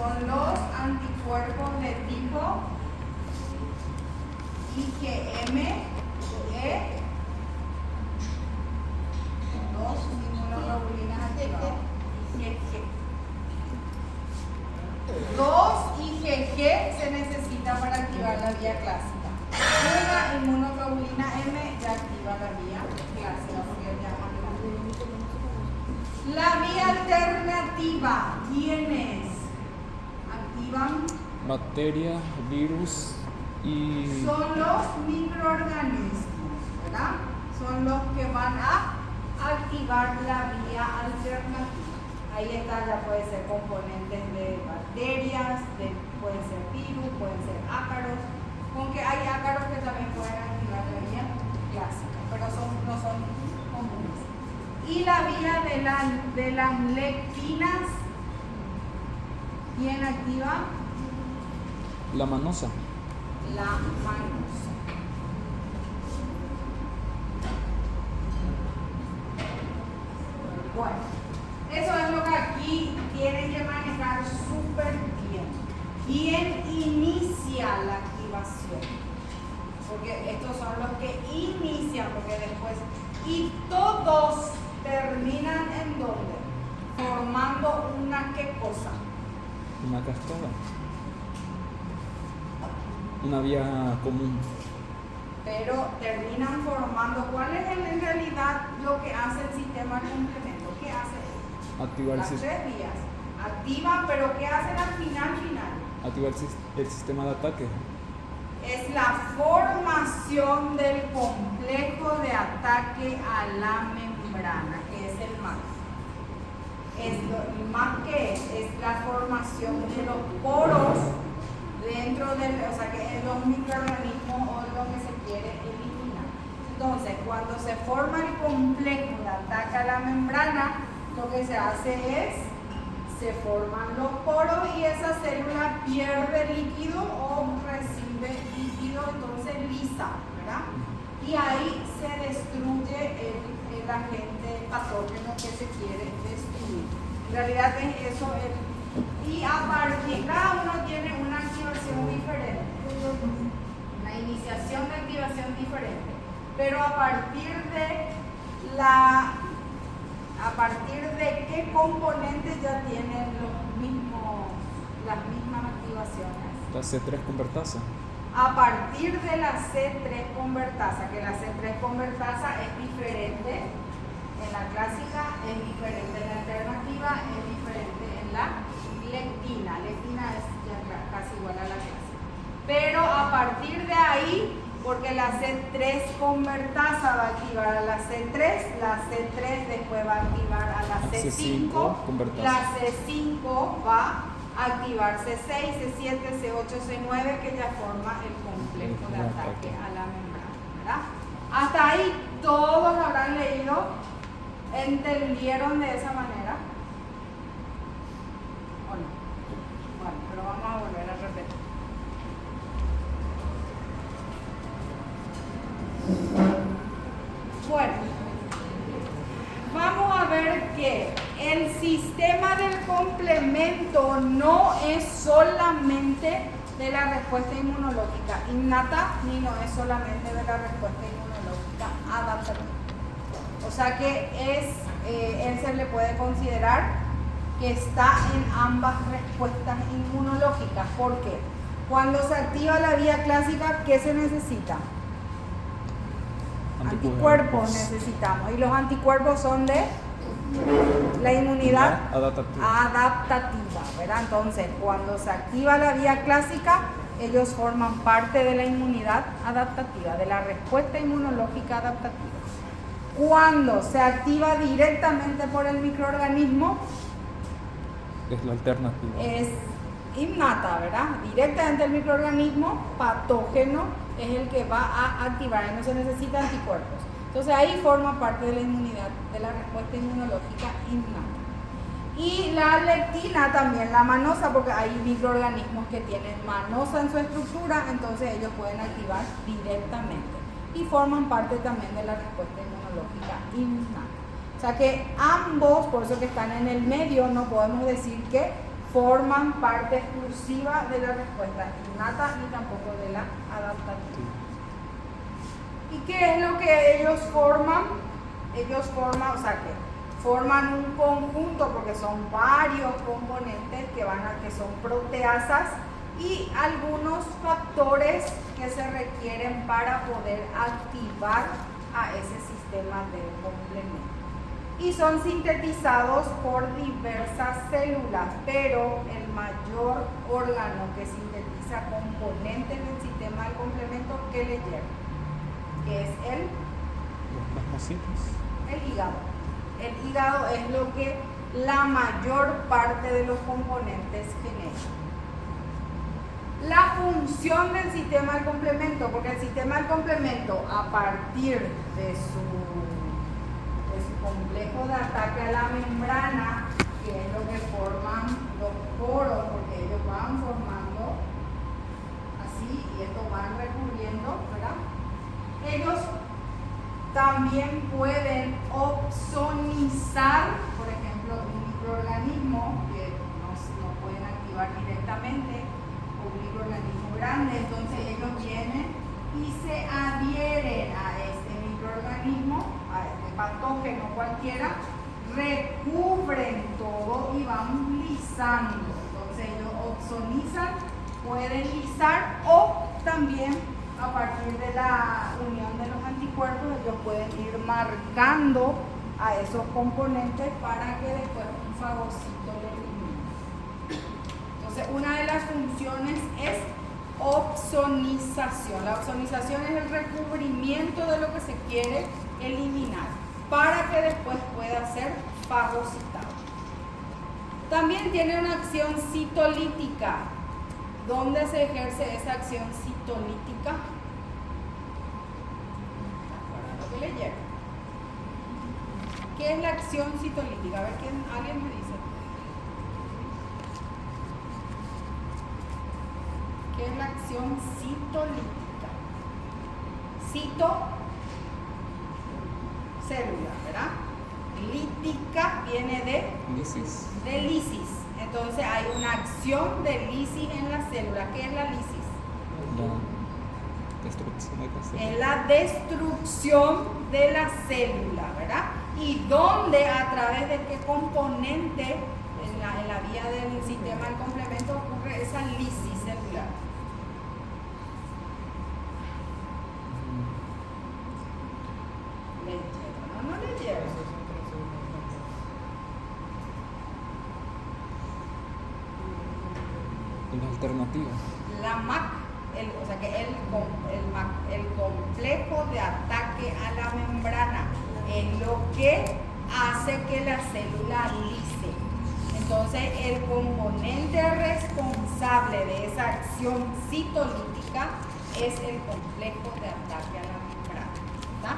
son los anticuerpos de tipo IgM, E, dos inmunoglobulinas activadas, IgG. 2 IgG se necesita para activar la vía clásica. Una inmunoglobulina M ya activa la vía clásica porque ya la vía alternativa, ¿quiénes activan? Bacterias, virus y... Son los microorganismos, ¿verdad? Son los que van a activar la vía alternativa. Ahí está, ya puede ser componentes de bacterias, pueden ser virus, pueden ser ácaros, aunque hay ácaros que también pueden activar la vía clásica, pero no son comunes. Y la vía de las lectinas, ¿quién activa? La manosa. La manosa. Bueno. Eso es lo que aquí tienen que manejar súper bien. ¿Quién inicia la activación? Porque estos son los que inician, porque después... Y todos terminan ¿en dónde? Formando una ¿qué cosa? Una cascada. Una vía común. Pero terminan formando... ¿Cuál es en realidad lo que hace el sistema de complemento? ¿Qué hace? Activar Las 3 vías. Activan, pero ¿qué hacen al final? Activar el sistema de ataque. Es la formación del complejo de ataque a la membrana, que es el MAC. El MAC que es la formación de los poros dentro del, o sea, que es los microorganismos o lo que se quiere eliminar. Entonces, cuando se forma el complejo de ataque a la membrana, lo que se hace es, se forman los poros y esa célula pierde líquido o recibe líquido, entonces lisa, ¿verdad? Y ahí se destruye el agente patógeno que se quiere destruir. En realidad es eso, y a partir, cada uno tiene una activación diferente, una iniciación de activación diferente, pero a partir de qué componentes ya tienen las mismas activaciones. La C3 convertasa. A partir de la C3 convertasa, que la C3 convertasa es diferente en la clásica, es diferente en la alternativa, es diferente en la lectina. Lectina es ya casi igual a la clásica. Pero a partir de ahí, porque la C3 convertasa va a activar a la C3 después va a activar a la C5, la C5 va a activar C6, C7, C8, C9, que ya forma el complejo de ataque a la membrana, ¿verdad? Hasta ahí todos habrán leído, entendieron de esa manera. ¿O no? Bueno, pero vamos a volver a repetir. Bueno, vamos a ver que el sistema del complemento no es solamente de la respuesta inmunológica innata, ni no es solamente de la respuesta inmunológica adaptativa. O sea que él se le puede considerar que está en ambas respuestas inmunológicas. ¿Por qué? Cuando se activa la vía clásica, ¿qué se necesita? Anticuerpos necesitamos, y los anticuerpos son de la inmunidad adaptativa, ¿verdad? Entonces, cuando se activa la vía clásica, ellos forman parte de la inmunidad adaptativa, de la respuesta inmunológica adaptativa. Cuando se activa directamente por el microorganismo, es la alternativa. Es innata, ¿verdad? Directamente el microorganismo patógeno es el que va a activar, y no se necesitan anticuerpos. Entonces ahí forma parte de la inmunidad, de la respuesta inmunológica innata. Y la lectina también, la manosa, porque hay microorganismos que tienen manosa en su estructura, entonces ellos pueden activar directamente y forman parte también de la respuesta inmunológica innata. O sea que ambos, por eso que están en el medio, no podemos decir que forman parte exclusiva de la respuesta innata ni tampoco de la adaptativa. ¿Y qué es lo que ellos forman? Ellos forman, o sea, que forman un conjunto porque son varios componentes que son proteasas y algunos factores que se requieren para poder activar a ese sistema de complemento. Y son sintetizados por diversas células, pero el mayor órgano que sintetiza componentes del sistema del complemento que le lleva, que es Los plasmocitos. el hígado. El hígado es lo que la mayor parte de los componentes genera. La función del sistema del complemento, porque el sistema del complemento, a partir de su complejo de ataque a la membrana, que es lo que forman los poros, porque ellos van formando así y esto van recurriendo, ¿verdad? Ellos también pueden opsonizar, por ejemplo, un microorganismo que no pueden activar directamente, o un microorganismo grande, entonces ellos vienen y se adhieren a este microorganismo, a este patógeno cualquiera, recubren todo y van lisando. Entonces ellos opsonizan, pueden lisar o también a partir de la unión de los anticuerpos ellos pueden ir marcando a esos componentes para que después un fagocito lo elimine. Entonces una de las funciones es opsonización. La opsonización es el recubrimiento de lo que se quiere eliminar para que después pueda ser fagocitado. También tiene una acción citolítica. ¿Dónde se ejerce esa acción citolítica? Lo que le llega. ¿Qué es la acción citolítica? A ver, ¿alguien me dice? ¿Qué es la acción citolítica? Cito, célula, ¿verdad? Lítica viene de Lisis. lisis. Entonces hay una acción de lisis en la célula. ¿Qué es la lisis? La destrucción de la célula. Es la destrucción de la célula, ¿verdad? ¿Y dónde, a través de qué componente en la vía del sistema del complemento ocurre esa lisis celular? Le lleva, no le lleva. Una alternativa. La MAC, o sea que el complejo de ataque a la membrana es lo que hace que la célula lise. Entonces el componente responsable de esa acción citolítica es el complejo de ataque a la membrana. ¿Está?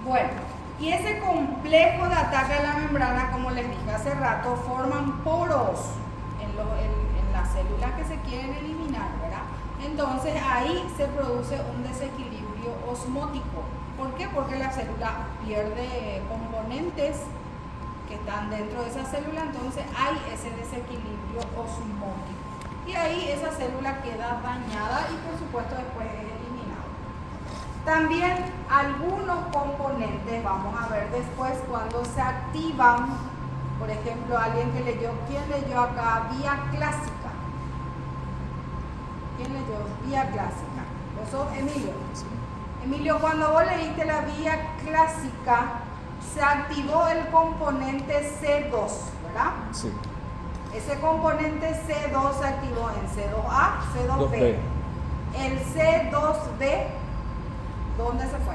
Bueno, y ese complejo de ataque a la membrana, como les dije hace rato, forman poros en las células que se quieren eliminar, ¿verdad? Entonces ahí se produce un desequilibrio osmótico. ¿Por qué? Porque la célula pierde componentes que están dentro de esa célula, entonces hay ese desequilibrio osmótico. Y ahí esa célula queda dañada y por supuesto después es eliminada. También algunos componentes, vamos a ver después cuando se activan. Por ejemplo, alguien que leyó, ¿quién leyó acá? Vía clásica. ¿Quién leyó? Vía clásica. ¿Vos sos Emilio? Sí. Emilio, cuando vos leíste la vía clásica, se activó el componente C2, ¿verdad? Sí. Ese componente C2 se activó en C2A, C2B. 2B. El C2B, ¿dónde se fue?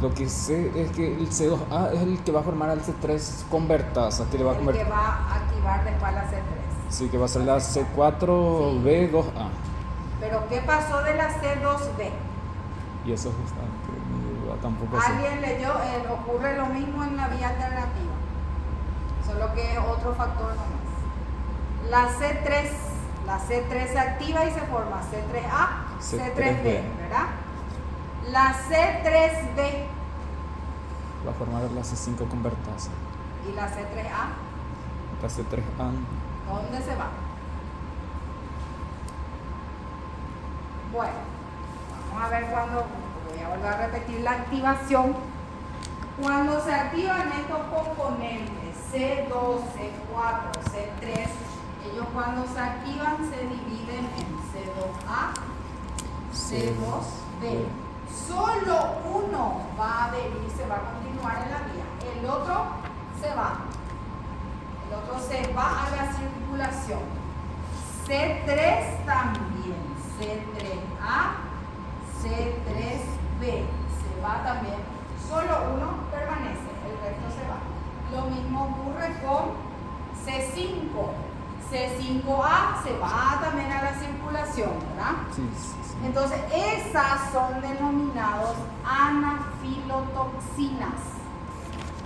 Lo que sé es que el C2A es el que va a formar al C3 convertasa, que le va a El convertir. que va a activar después la C3. Sí, que va a ser la C4B2A. Pero ¿qué pasó de la C2B? Y eso es justamente mi duda, tampoco sé. Alguien leyó, ocurre lo mismo en la vía alternativa, solo que es otro factor nomás. La C3 se activa y se forma C3A, C3B, ¿verdad? La C3B Va a formar la C5 convertasa. y la C3A, Esta C3A. ¿Dónde se va? Bueno, vamos a ver cuando, voy a volver a repetir la activación. Cuando se activan estos componentes C2, C4, C3, ellos cuando se activan se dividen en C2A, C2B. Solo uno va a adherir, se va a continuar en la vía. El otro se va. El otro se va a la circulación. C3 también. C3A, C3B. Se va también. Solo uno permanece, el resto se va. Lo mismo ocurre con C5. C5A se va también a la circulación, ¿verdad? Sí, sí, sí. Entonces, esas son denominados anafilotoxinas.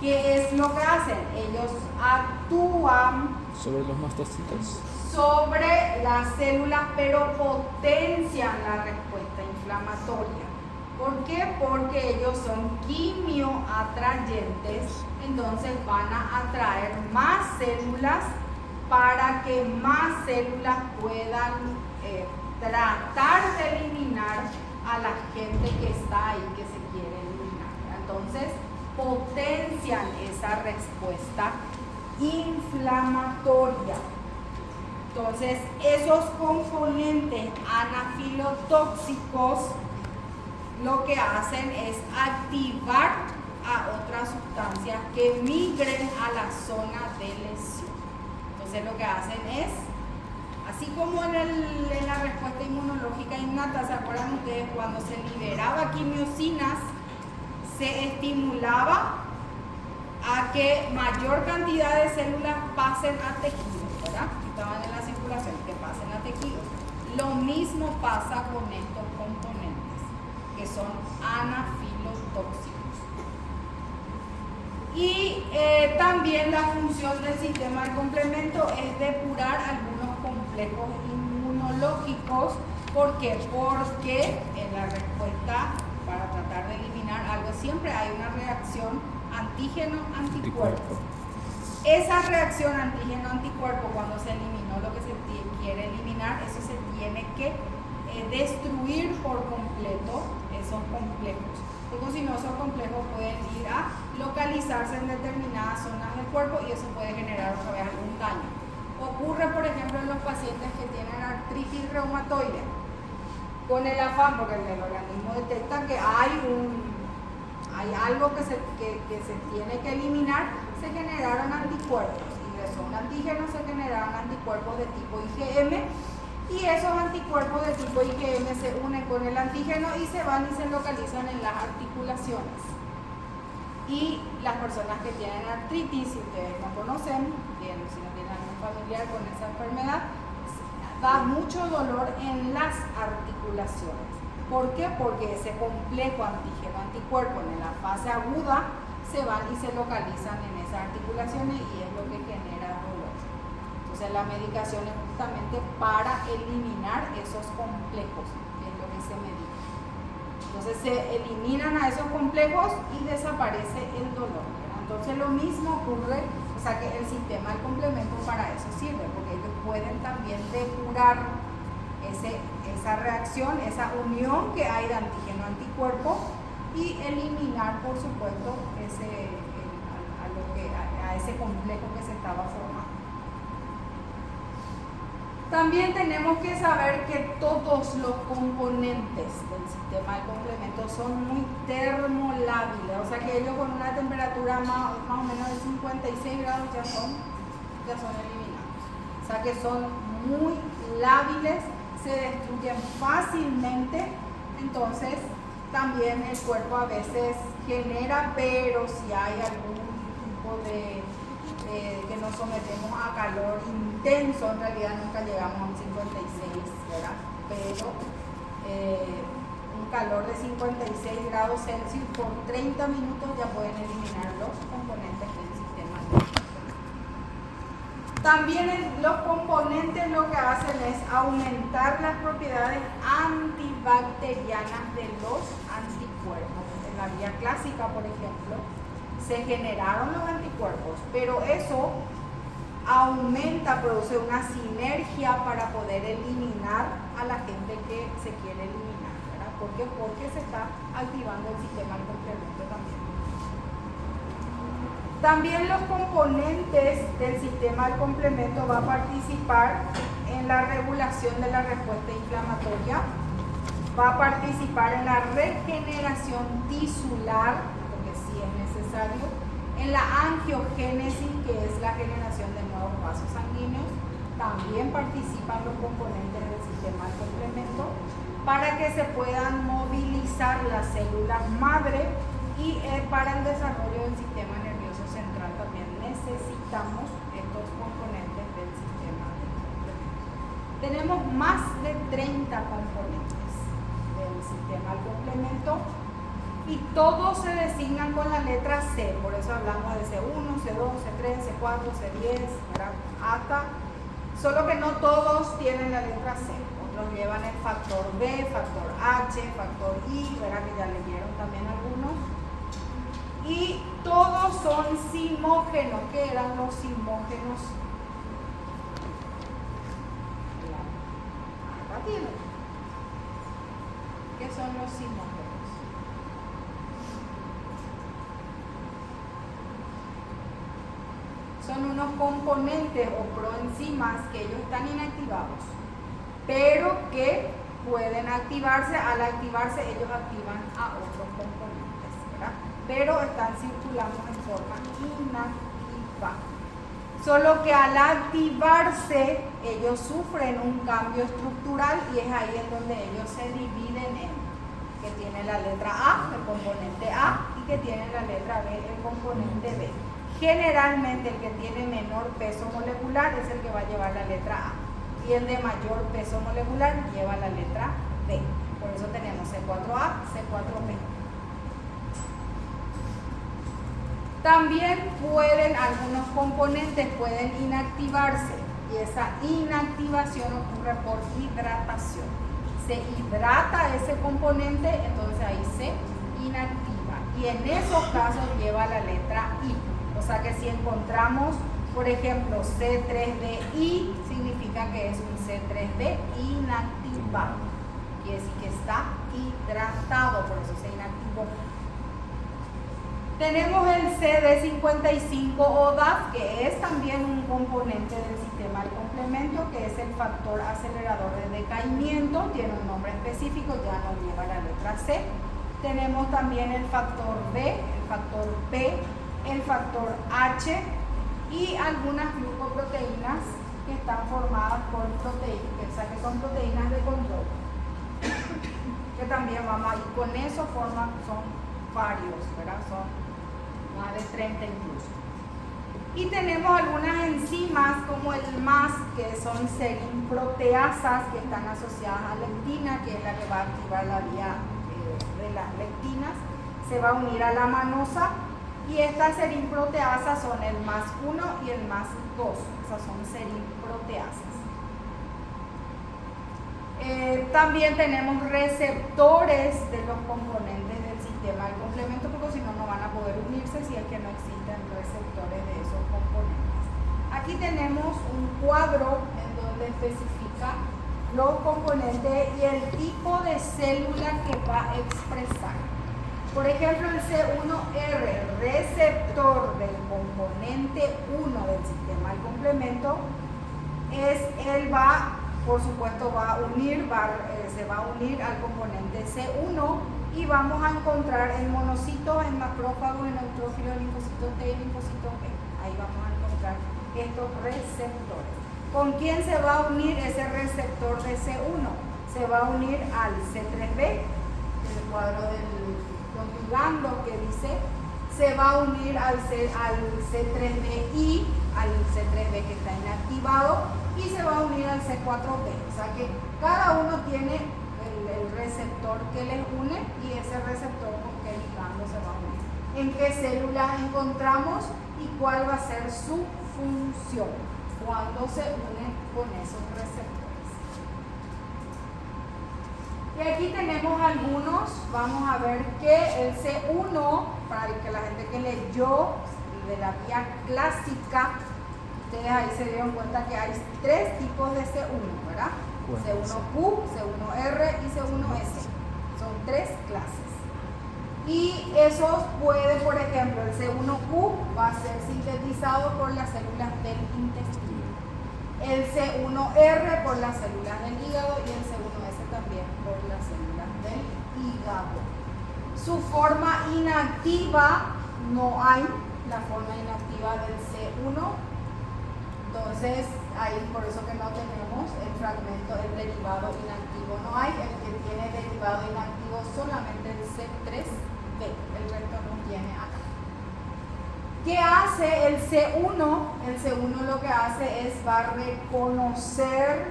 ¿Qué es lo que hacen? Ellos actúan Sobre los mastocitos. sobre las células, pero potencian la respuesta inflamatoria. ¿Por qué? Porque ellos son quimioatrayentes, entonces van a atraer más células para que más células puedan tratar de eliminar a la gente que está ahí, que se quiere eliminar. Entonces, potencian esa respuesta inflamatoria. Entonces, esos componentes anafilotóxicos lo que hacen es activar a otras sustancias que migren a la zona de lesión. Entonces, lo que hacen es, así como en la respuesta inmunológica innata, ¿se acuerdan ustedes? Cuando se liberaba quimiosinas, se estimulaba a que mayor cantidad de células pasen a tejidos, ¿verdad? Que estaban en la circulación, que pasen a tejidos. Lo mismo pasa con estos componentes, que son anafilotóxicos. Y también la función del sistema de complemento es depurar algunos complejos inmunológicos. ¿Por qué? Porque en la respuesta para tratar de eliminar algo siempre hay una reacción antígeno-anticuerpo. Esa reacción antígeno-anticuerpo, cuando se eliminó lo que se quiere eliminar, eso se tiene que destruir por completo esos complejos. Porque si no, esos complejos pueden ir a localizarse en determinadas zonas del cuerpo y eso puede generar otra vez algún daño. Ocurre, por ejemplo, en los pacientes que tienen artritis reumatoide. Con el afán, porque el organismo detecta que hay algo que se tiene que eliminar, se generaron anticuerpos. Ingresó un antígeno, se generaron anticuerpos de tipo IgM. Y esos anticuerpos de tipo IgM se unen con el antígeno y se van y se localizan en las articulaciones. Y las personas que tienen artritis, si ustedes no conocen, si no tienen algún familiar con esa enfermedad, da mucho dolor en las articulaciones. ¿Por qué? Porque ese complejo antígeno-anticuerpo en la fase aguda se van y se localizan en esas articulaciones y es lo que genera dolor. Entonces la medicación es justamente para eliminar esos complejos, que es lo que se medica. Entonces se eliminan a esos complejos y desaparece el dolor, ¿verdad? Entonces lo mismo ocurre, o sea que el sistema del complemento para eso sirve, porque ellos pueden también depurar esa reacción, esa unión que hay de antígeno-anticuerpo y eliminar, por supuesto, a ese complejo que se estaba formando. También tenemos que saber que todos los componentes del sistema de complemento son muy termolábiles, o sea que ellos con una temperatura más o menos de 56 grados ya son eliminados. O sea que son muy lábiles, se destruyen fácilmente, entonces también el cuerpo a veces genera, pero si hay algún tipo de que nos sometemos a calor intenso, en realidad nunca llegamos a un 56, ¿verdad? Pero un calor de 56 grados Celsius por 30 minutos ya pueden eliminar los componentes del sistema. También los componentes lo que hacen es aumentar las propiedades antibacterianas de los anticuerpos. En la vía clásica, por ejemplo, se generaron los anticuerpos, pero eso aumenta, produce una sinergia para poder eliminar a la gente que se quiere eliminar, ¿verdad? ¿Por qué? Porque se está activando el sistema del complemento también. También los componentes del sistema del complemento va a participar en la regulación de la respuesta inflamatoria, va a participar en la regeneración tisular, porque sí es necesario, en la angiogénesis, que es la generación de nuevos vasos sanguíneos. También participan los componentes del sistema del complemento para que se puedan movilizar las células madre y para el desarrollo del sistema nervioso central también necesitamos estos componentes del sistema del complemento. Tenemos más de 30 componentes del sistema del complemento y todos se designan con la letra C, por eso hablamos de C1, C2, C3, C4, C10, ¿verdad? Hasta, solo que no todos tienen la letra C, otros llevan el factor B, factor H, factor I, ¿verdad? Que ya leyeron también algunos. Y todos son simógenos. ¿Qué eran los simógenos? Acá tienen. ¿Qué son los simógenos? Son unos componentes o proenzimas que ellos están inactivados, pero que pueden activarse. Al activarse ellos activan a otros componentes, ¿verdad? Pero están circulando en forma inactiva. Solo que al activarse ellos sufren un cambio estructural y es ahí en donde ellos se dividen en que tiene la letra A, el componente A, y que tiene la letra B, el componente B. Generalmente el que tiene menor peso molecular es el que va a llevar la letra A y el de mayor peso molecular lleva la letra B. Por eso tenemos C4A, C4B. También algunos componentes pueden inactivarse y esa inactivación ocurre por hidratación. Se hidrata ese componente, entonces ahí se inactiva y en esos casos lleva la letra I. O sea que si encontramos, por ejemplo, C3DI, significa que es un C3D inactivado. Quiere decir que está hidratado, por eso se inactivó. Tenemos el CD55 o DAF, que es también un componente del sistema del complemento, que es el factor acelerador de decaimiento, tiene un nombre específico, ya no lleva la letra C. Tenemos también el factor B, el factor P, el factor H y algunas glucoproteínas que están formadas por proteínas, o sea que son proteínas de control, que también vamos a ir con eso, son varios, ¿verdad? Son más de 30 incluso. Y tenemos algunas enzimas como el MAS, que son serinproteasas que están asociadas a lectina, que es la que va a activar la vía de las lectinas, se va a unir a la manosa. Y estas serinproteasas son el MAS1 y el MAS2, esas son serinproteasas. También tenemos receptores de los componentes del sistema del complemento, porque si no, no van a poder unirse si es que no existen receptores de esos componentes. Aquí tenemos un cuadro en donde especifica los componentes y el tipo de célula que va a expresar. Por ejemplo, el C1R, receptor del componente 1 del sistema del complemento, por supuesto, se va a unir al componente C1 y vamos a encontrar en monocitos, en macrófagos, en neutrófilos, linfocitos T y linfocitos B. Ahí vamos a encontrar estos receptores. ¿Con quién se va a unir ese receptor de C1? Se va a unir al C3B, el cuadro del conjugando que dice, se va a unir al C3DI, al C3B que está inactivado, y se va a unir al C4B. O sea que cada uno tiene el receptor que les une y ese receptor con qué ligando se va a unir. En qué células encontramos y cuál va a ser su función cuando se une con esos receptores. Y aquí tenemos algunos, vamos a ver que el C1, para que la gente que leyó de la vía clásica, ustedes Ustedes ahí se dieron cuenta que hay 3 tipos de C1, ¿verdad? Bueno, C1Q, C1R y C1S. Son 3 clases. Y esos puede, por ejemplo, el C1Q va a ser sintetizado por las células del intestino. El C1R por las células del hígado y el C1S también por las células del hígado. Su forma inactiva no hay, la forma inactiva del C1. Entonces, ahí por eso que no tenemos el fragmento, el derivado inactivo no hay. El que tiene derivado inactivo solamente el C3B, el resto no tiene acá. ¿Qué hace el C1? El C1 lo que hace es va a reconocer,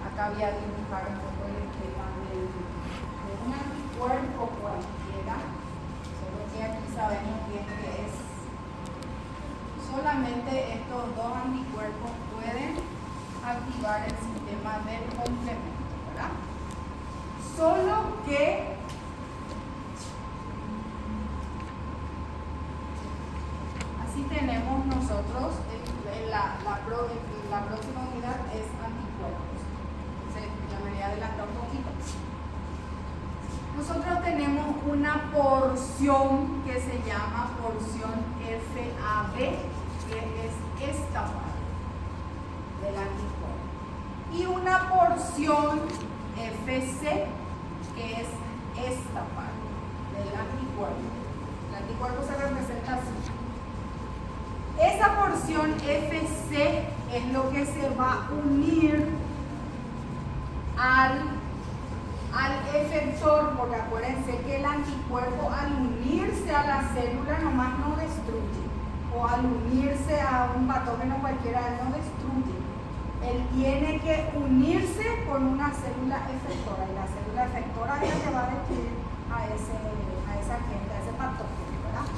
acá voy a dibujar un poco el esquema de un anticuerpo cualquiera, solo que aquí sabemos bien que es solamente estos 2 anticuerpos pueden activar el sistema del complemento, ¿verdad? Solo que así tenemos nosotros, la próxima unidad es anticuerpos. Entonces, ya me voy a adelantar un poquito. Nosotros tenemos una porción que se llama porción FAB, que es esta parte del anticuerpo, y una porción FC, que es esta parte del anticuerpo. El anticuerpo se representa así. Esa porción FC es lo que se va a unir al efector, porque acuérdense que el anticuerpo al unirse a la célula nomás no destruye, o al unirse a un patógeno cualquiera no destruye. Él tiene que unirse con una célula efectora, y la célula efectora es la que va a destruir a esa agente, a ese patógeno, ¿verdad?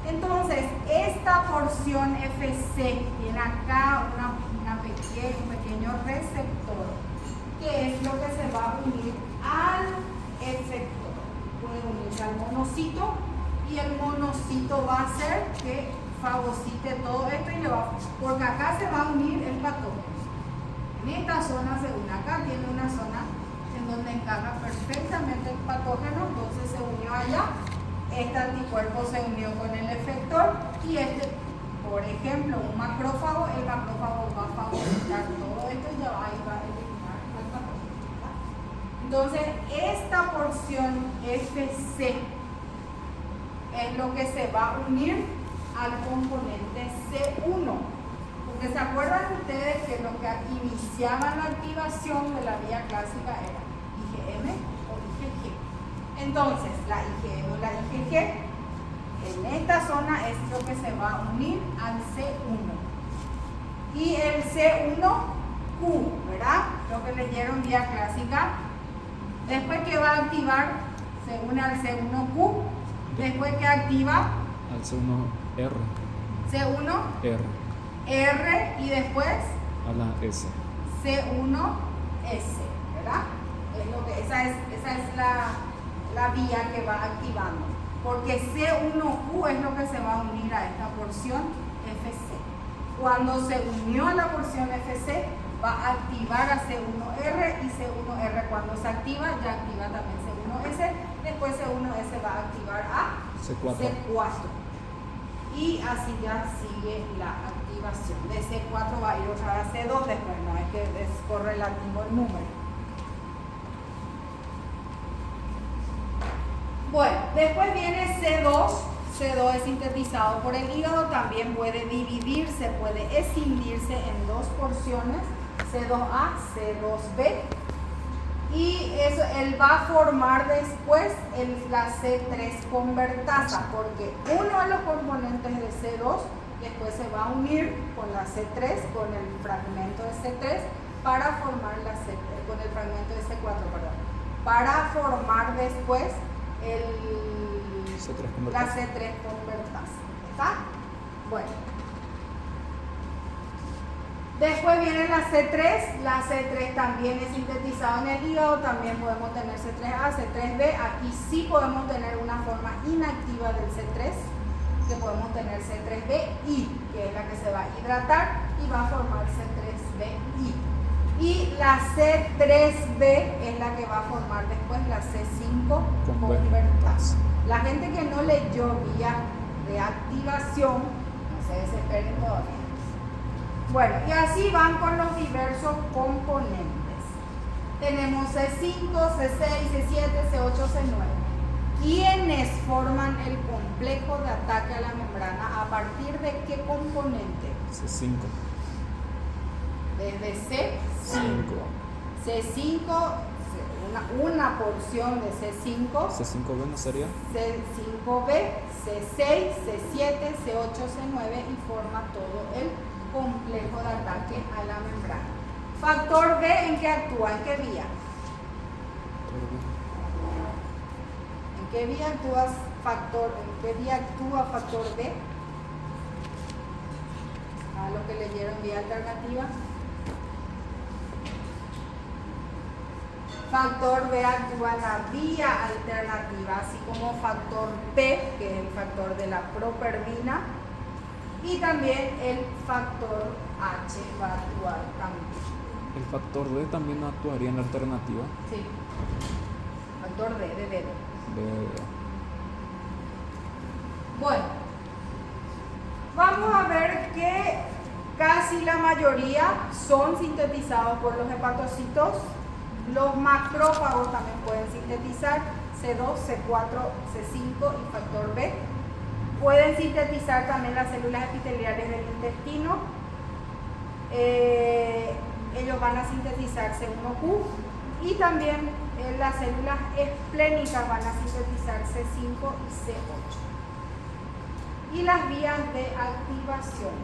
Entonces, esta porción FC tiene acá un pequeño receptor, que es lo que se va a unir al efector. Puede unirse al monocito, y el monocito va a hacer que fagocite todo esto, porque acá se va a unir el patógeno. En esta zona se une, acá tiene una zona en donde encaja perfectamente el patógeno, entonces se unió allá. Este anticuerpo se unió con el efector, y por ejemplo, un macrófago, el macrófago va a fagocitar todo esto y ya va a eliminar al patógeno. Entonces, esta porción FC es lo que se va a unir al componente C1. Porque se acuerdan ustedes que lo que iniciaba la activación de la vía clásica era IgM o IgG. Entonces, la IgM o la IgG en esta zona es lo que se va a unir al C1. Y el C1Q, ¿verdad? Lo que leyeron vía clásica. Después que va a activar, se une al C1Q. Después que activa al C1R. C1R. R, y después a la S. C1S, ¿verdad? Esa es la vía que va activando, porque C1Q es lo que se va a unir a esta porción FC. Cuando se unió a la porción FC, va a activar a C1R, y C1R cuando se activa, ya activa también C1S. Después C1S va a activar a C4. Y así ya sigue la activación. De C4 va a ir otra vez a C2, después no es que es correlativo el número. Bueno, después viene C2. C2 es sintetizado por el hígado, también puede dividirse, puede escindirse en 2 porciones, C2A, C2B. Y eso, él va a formar después la C3 convertasa, porque uno de los componentes de C2 después se va a unir con la C3, con el fragmento de C3, para formar la C3, con el fragmento de C4, perdón, para formar después la C3 convertasa. ¿Está? Bueno. Después viene la C3 también es sintetizada en el hígado, también podemos tener C3A, C3B, aquí sí podemos tener una forma inactiva del C3, que podemos tener C3BI, que es la que se va a hidratar y va a formar C3BI. Y la C3B es la que va a formar después la C5 convertasa. La gente que no leyó vía de activación, no se desesperen todavía. Bueno, y así van con los diversos componentes. Tenemos C5, C6, C7, C8, C9. ¿Quiénes forman el complejo de ataque a la membrana? ¿A partir de qué componente? C5. Desde C5. C5, una porción de C5. C5B no sería. C5B, C6, C7, C8, C9 y forma todo el complejo de ataque a la membrana. Factor B, ¿en qué actúa? ¿En qué vía? ¿En qué vía actúa factor B? A lo que leyeron, vía alternativa. Factor B actúa en la vía alternativa, así como factor P, que es el factor de la propervina, y también el factor H va a actuar también. ¿El factor D también no actuaría en la alternativa? Sí. Factor D, de dedo. Bueno, vamos a ver que casi la mayoría son sintetizados por los hepatocitos. Los macrófagos también pueden sintetizar C2, C4, C5 y factor B. Pueden sintetizar también las células epiteliales del intestino. Ellos van a sintetizar C1Q y también las células esplénicas van a sintetizar C5 y C8. Y las vías de activación,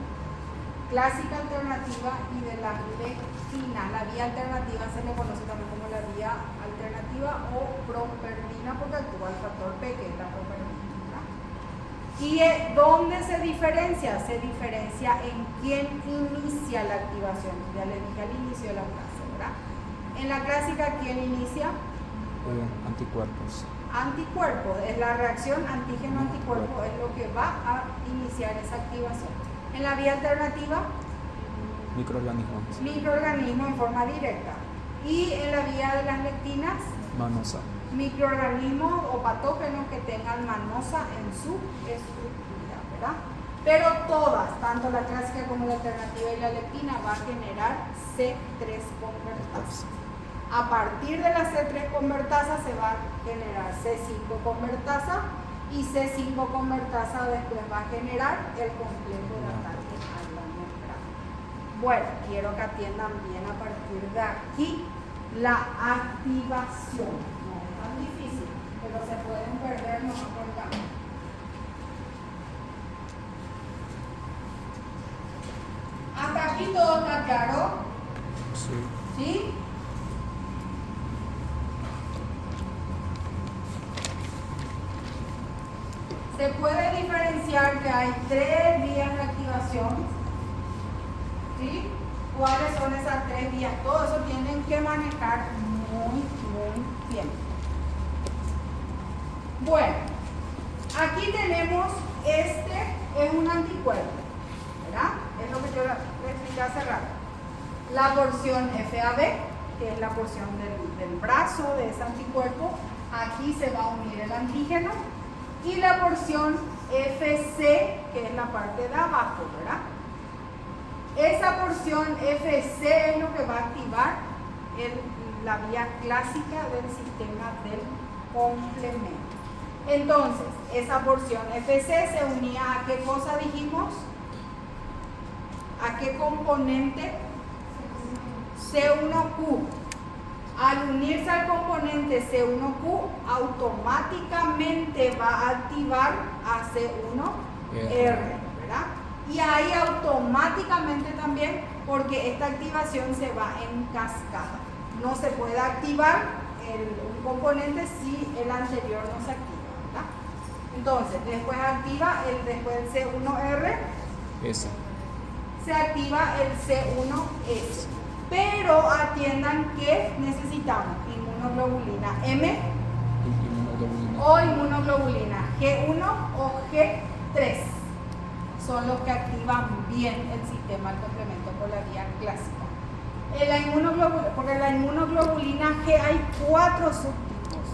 clásica, alternativa y de la lectina. La vía alternativa se le conoce también como la vía alternativa o propervina porque actúa el factor P, que es la propervina. ¿Y dónde se diferencia? Se diferencia en quién inicia la activación. Ya le dije al inicio de la clase, ¿verdad? En la clásica, ¿quién inicia? Anticuerpos. Anticuerpos, es la reacción antígeno-anticuerpo, es lo que va a iniciar esa activación. En la vía alternativa, Microorganismos. microorganismo en forma directa. Y en la vía de las lectinas, Manosa. microorganismos o patógenos que tengan manosa en su estructura, ¿verdad? Pero todas, tanto la clásica como la alternativa y la lectina, va a generar C3 convertasa. A partir de la C3 convertasa se va a generar C5 convertasa y C5 convertasa después va a generar el complejo de ataque a la membrana. Bueno, quiero que atiendan bien a partir de aquí la activación. No es tan difícil, pero se pueden perder no por camino. Hasta aquí todo está claro. Sí. ¿Sí? Se puede diferenciar que hay 3 vías de activación. ¿Sí? ¿Cuáles son esas 3 vías? Todo eso tienen que manejar muy bien. Bueno, aquí tenemos, es un anticuerpo, ¿verdad? Es lo que yo les expliqué hace rato. La porción FAB, que es la porción del brazo de ese anticuerpo, aquí se va a unir el antígeno. Y la porción FC, que es la parte de abajo, ¿verdad? Esa porción FC es lo que va a activar la vía clásica del sistema del complemento. Entonces, esa porción FC se unía a qué cosa dijimos? ¿A qué componente? C1Q. Al unirse al componente C1Q, automáticamente va a activar a C1R, ¿verdad? Y ahí automáticamente también, porque esta activación se va en cascada. No se puede activar un componente si el anterior no se activa, ¿verdad? Entonces, después activa después del C1R, se activa el C1S. Pero atiendan que necesitamos inmunoglobulina M o inmunoglobulina G1 o G3. son los que activan bien el sistema del complemento por la vía clásica. En la inmunoglobulina, porque en la inmunoglobulina G hay 4 subtipos: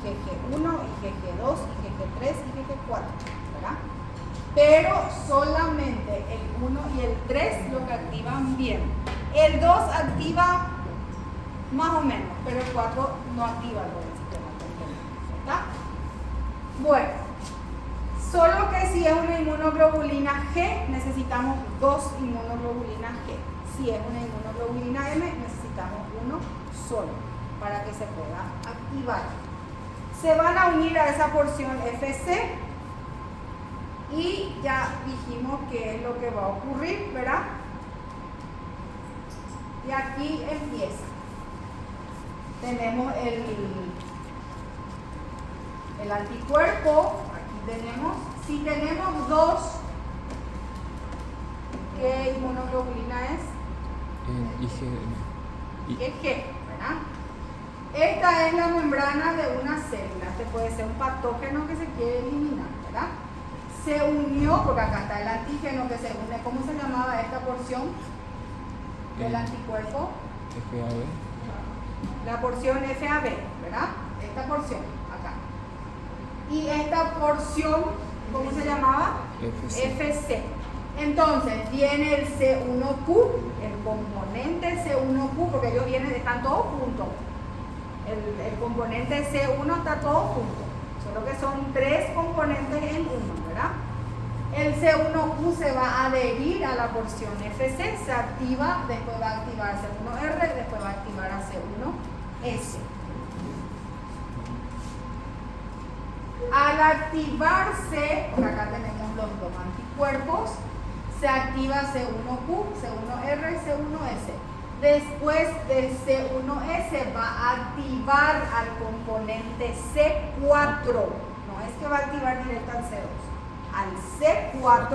IgG1, IgG2, IgG3 y IgG4, ¿verdad? Pero solamente el 1 y el 3 lo que activan bien. El 2 activa más o menos, pero el 4 no activa el sistema del complemento, ¿verdad? Bueno, solo que si es una inmunoglobulina G, necesitamos 2 inmunoglobulinas G. Si es una inmunoglobulina M, necesitamos uno solo para que se pueda activar. Se van a unir a esa porción FC y ya dijimos qué es lo que va a ocurrir, ¿verdad? Y aquí empieza. Tenemos el anticuerpo, aquí tenemos, si tenemos 2, ¿qué inmunoglobulina es? IgG, ¿verdad? Esta es la membrana de una célula. Este puede ser un patógeno que se quiere eliminar, ¿verdad? Se unió, porque acá está el antígeno que se une. ¿Cómo se llamaba esta porción del anticuerpo? FAB. La porción FAB, ¿verdad? Esta porción, acá. Y esta porción, ¿cómo se llamaba? FC. Entonces, viene el C1Q, el componente C1Q, porque ellos están todos juntos. El componente C1 está todo junto, solo que son 3 componentes en uno, ¿verdad? El C1Q se va a adherir a la porción FC, se activa, después va a activar C1R, después va a activar a C1S. Al activarse, por acá tenemos los 2 anticuerpos, se activa C1Q, C1R y C1S. Después del C1S va a activar al componente C4. No es que va a activar directo al C2. Al C4,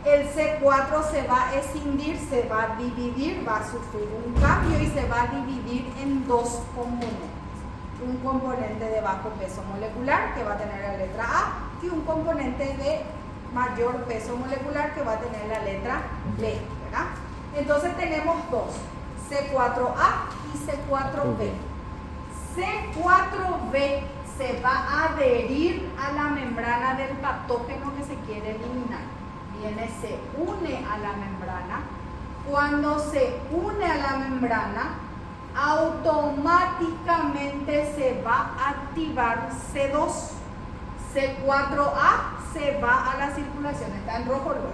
el C4 se va a escindir, se va a dividir, va a sufrir un cambio y se va a dividir en 2 componentes. Un componente de bajo peso molecular que va a tener la letra A y un componente de mayor peso molecular que va a tener la letra B, ¿verdad? Entonces tenemos 2, C4A y C4B. C4B se va a adherir a la membrana del patógeno que se quiere eliminar. Viene, se une a la membrana. Cuando se une a la membrana, automáticamente se va a activar C2. C4A se va a la circulación, está en rojo luego.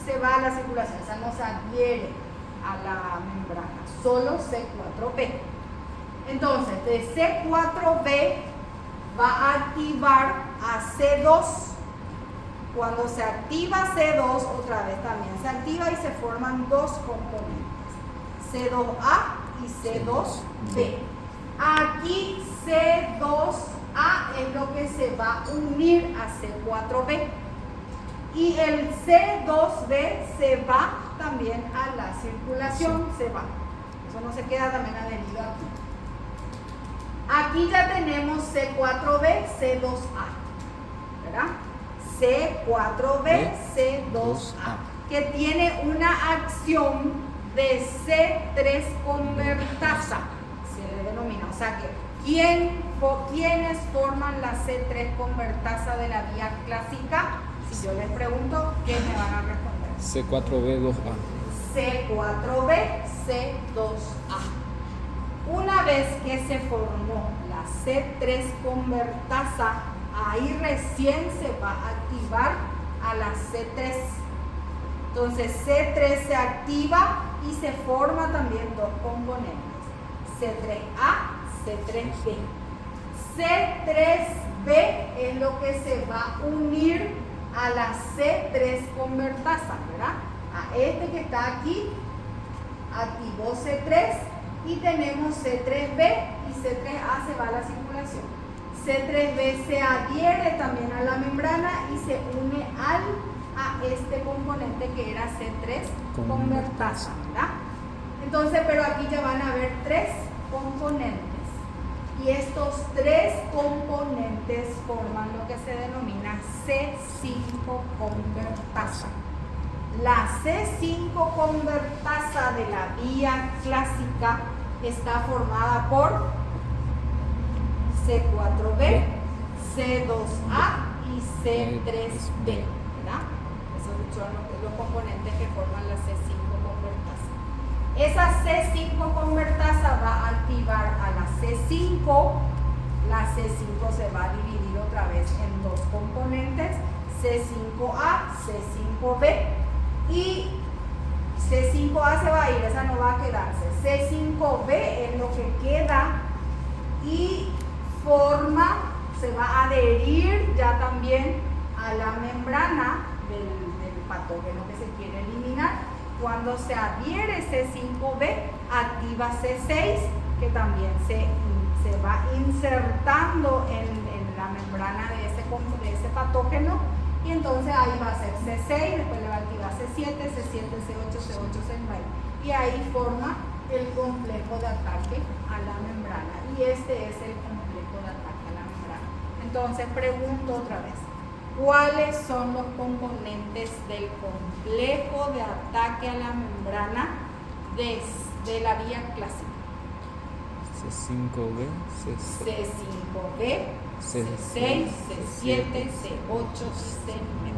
Se va a la circulación, esa no se adhiere a la membrana, solo C4B. Entonces, de C4B va a activar a C2. Cuando se activa C2, otra vez también se activa y se forman 2 componentes, C2A y C2B. Aquí C2A es lo que se va a unir a C4B. Y el C2B se va también a la circulación, se va. Eso no se queda también adherido aquí. Aquí ya tenemos C4B, C2A, ¿verdad? C4B, C2A, que tiene una acción de C3 convertasa, se le denomina. O sea que, ¿quiénes forman la C3 convertasa de la vía clásica? Si yo les pregunto, ¿qué me van a responder? C4B2A. C4B, C2A. Una vez que se formó la C3 convertasa, ahí recién se va a activar a la C3. Entonces C3 se activa y se forma también 2 componentes, C3A, C3B. C3B es lo que se va a unir a la C3 convertasa, ¿verdad? A este que está aquí, activó C3 y tenemos C3B y C3A se va a la circulación. C3B se adhiere también a la membrana y se une a este componente que era C3 convertasa, ¿verdad? Entonces, pero aquí ya van a haber 3 componentes Y estos tres componentes forman lo que se denomina C5 convertasa. La C5 convertasa de la vía clásica está formada por C4B, C2A y C3B, ¿verdad? Esos son los componentes que forman la C5 convertasa. Esa C5 convertasa va a activar a la C5. La C5 se va a dividir otra vez en dos componentes, C5A, C5B, y C5A se va a ir, esa no va a quedarse. C5B es lo que queda y se va a adherir ya también a la membrana del patógeno que se quiere eliminar. Cuando se adhiere C5B, activa C6, que también se va insertando en la membrana de ese patógeno, y entonces ahí va a ser C6, después le va a activar C7, C7, C8, C8, C9, y ahí forma el complejo de ataque a la membrana, y este es el complejo de ataque a la membrana. Entonces pregunto otra vez, ¿cuáles son los componentes del complejo de ataque a la membrana de la vía clásica? C5B, C5B, C6, C7, C8 y C9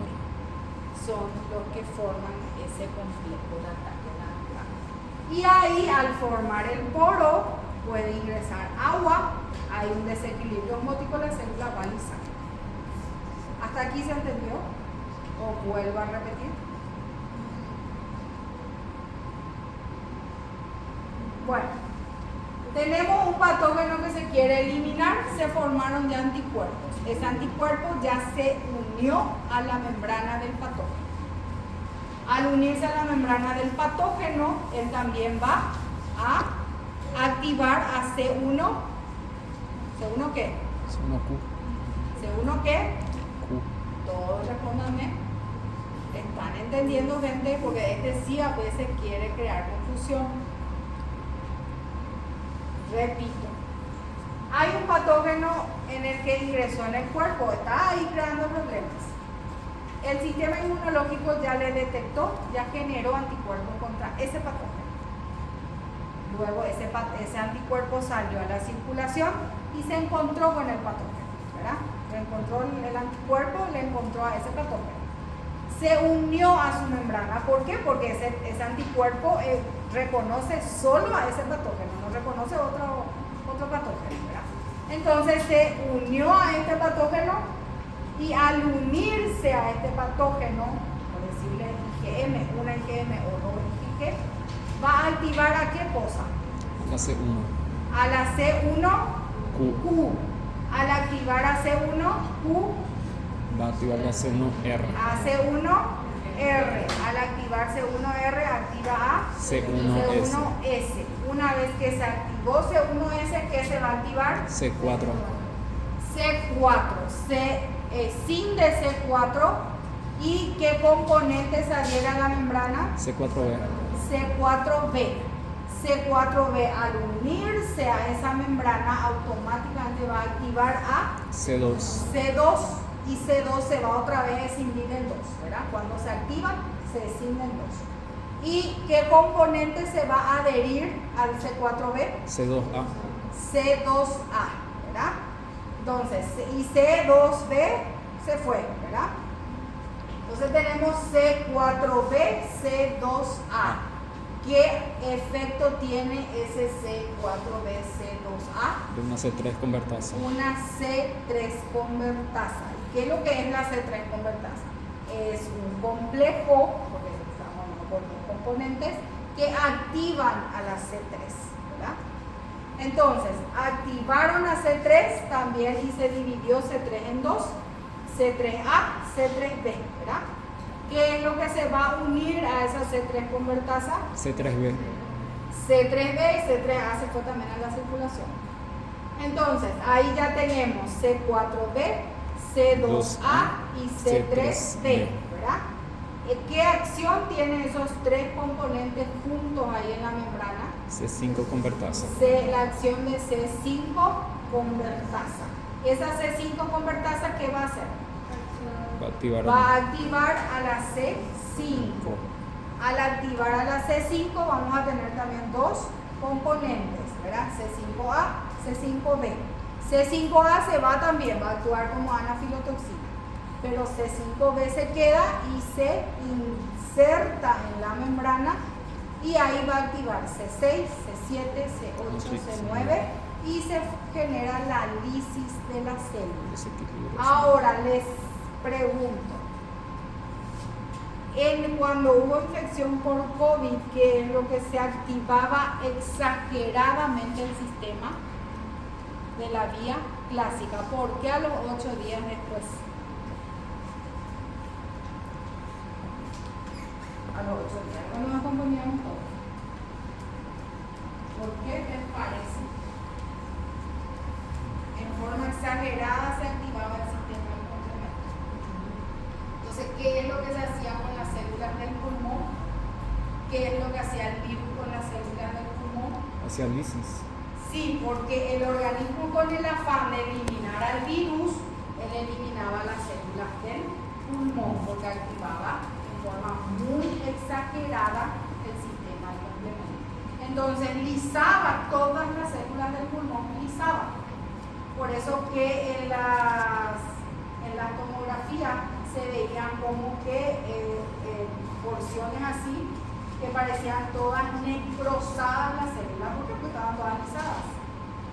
son los que forman ese complejo de ataque a la membrana. Y ahí, al formar el poro, puede ingresar agua, hay un desequilibrio osmótico, la célula va a lisar. ¿Hasta aquí se entendió? ¿O vuelvo a repetir? Bueno, tenemos un patógeno que se quiere eliminar, se formaron ya anticuerpos. Ese anticuerpo ya se unió a la membrana del patógeno. Al unirse a la membrana del patógeno, él también va a activar a C1. ¿C1 qué? C1Q. ¿C1 qué? Q. Todos respóndanme. ¿Están entendiendo, gente? Porque este sí a veces quiere crear confusión. Repito, hay un patógeno en el que ingresó en el cuerpo, está ahí creando problemas. El sistema inmunológico ya le detectó, ya generó anticuerpos contra ese patógeno. Luego ese anticuerpo salió a la circulación y se encontró con el patógeno, ¿verdad? Le encontró el anticuerpo, le encontró a ese patógeno. Se unió a su membrana. ¿Por qué? Porque ese anticuerpo reconoce solo a ese patógeno, no reconoce otro patógeno, ¿verdad? Entonces se unió a este patógeno y al unirse a este patógeno, por decirle IgM, una IgM o dos IgG, va a activar ¿a qué cosa? La C1. A la C1 Q. Al activar a C1 Q, Va a activar la C1R. a C1R. Al activar C1R, activa a C1S. C1S. Una vez que se activó C1S, ¿qué se va a activar? C4. C4. Sin de C4. ¿Y qué componentes adhiere a la membrana? C4B. C4B. C4B al unirse a esa membrana automáticamente va a activar a C2. C2, y C2 se va otra vez a escindir en 2, ¿verdad? Cuando se activa, se escinde en 2. ¿Y qué componente se va a adherir al C4B? C2A. C2A, ¿verdad? Entonces, y C2B se fue, ¿verdad? Entonces tenemos C4B, C2A. ¿Qué efecto tiene ese C4B, C2A? De una C3 convertasa. Una C3 convertasa. ¿Qué es lo que es la C3 convertasa? Es un complejo, porque estamos con los componentes, que activan a la C3, ¿verdad? Entonces, activaron a C3 también y se dividió C3 en dos, C3A, C3B, ¿verdad? ¿Qué es lo que se va a unir a esa C3 convertasa? C3B. C3B y C3A se fue también a la circulación. Entonces, ahí ya tenemos C4B, C2A y C3B, ¿verdad? ¿Qué acción tienen esos tres componentes juntos ahí en la membrana? C5 convertasa. La acción de C5 convertasa. Esa C5 convertasa, ¿qué va a hacer? Va a activar Va a activar a la C5. Al activar a la C5 vamos a tener también dos componentes, ¿verdad? C5A, C5B. C5A se va también, va a actuar como anafilotoxina, pero C5B se queda y se inserta en la membrana y ahí va a activar C6, C7, C8, C9 y se genera la lisis de la célula. Ahora les pregunto, cuando hubo infección por COVID, ¿qué es lo que se activaba exageradamente el sistema de la vía clásica? ¿Por qué a los 8 días después? A los 8 días, cuando nos componíamos todos. ¿Por qué les parece? En forma exagerada se activaba el sistema del complemento. Entonces, ¿qué es lo que se hacía con las células del pulmón? ¿Qué es lo que hacía el virus con las células del pulmón? hacia lisis. Sí, porque el organismo, con el afán de eliminar al virus, él eliminaba las células del pulmón, porque activaba en forma muy exagerada el sistema de complemento. Entonces lisaba todas las células del pulmón, lisaba. Por eso que en la tomografía se veían como que porciones así que parecían todas necrosadas las células, porque estaban todas lisadas.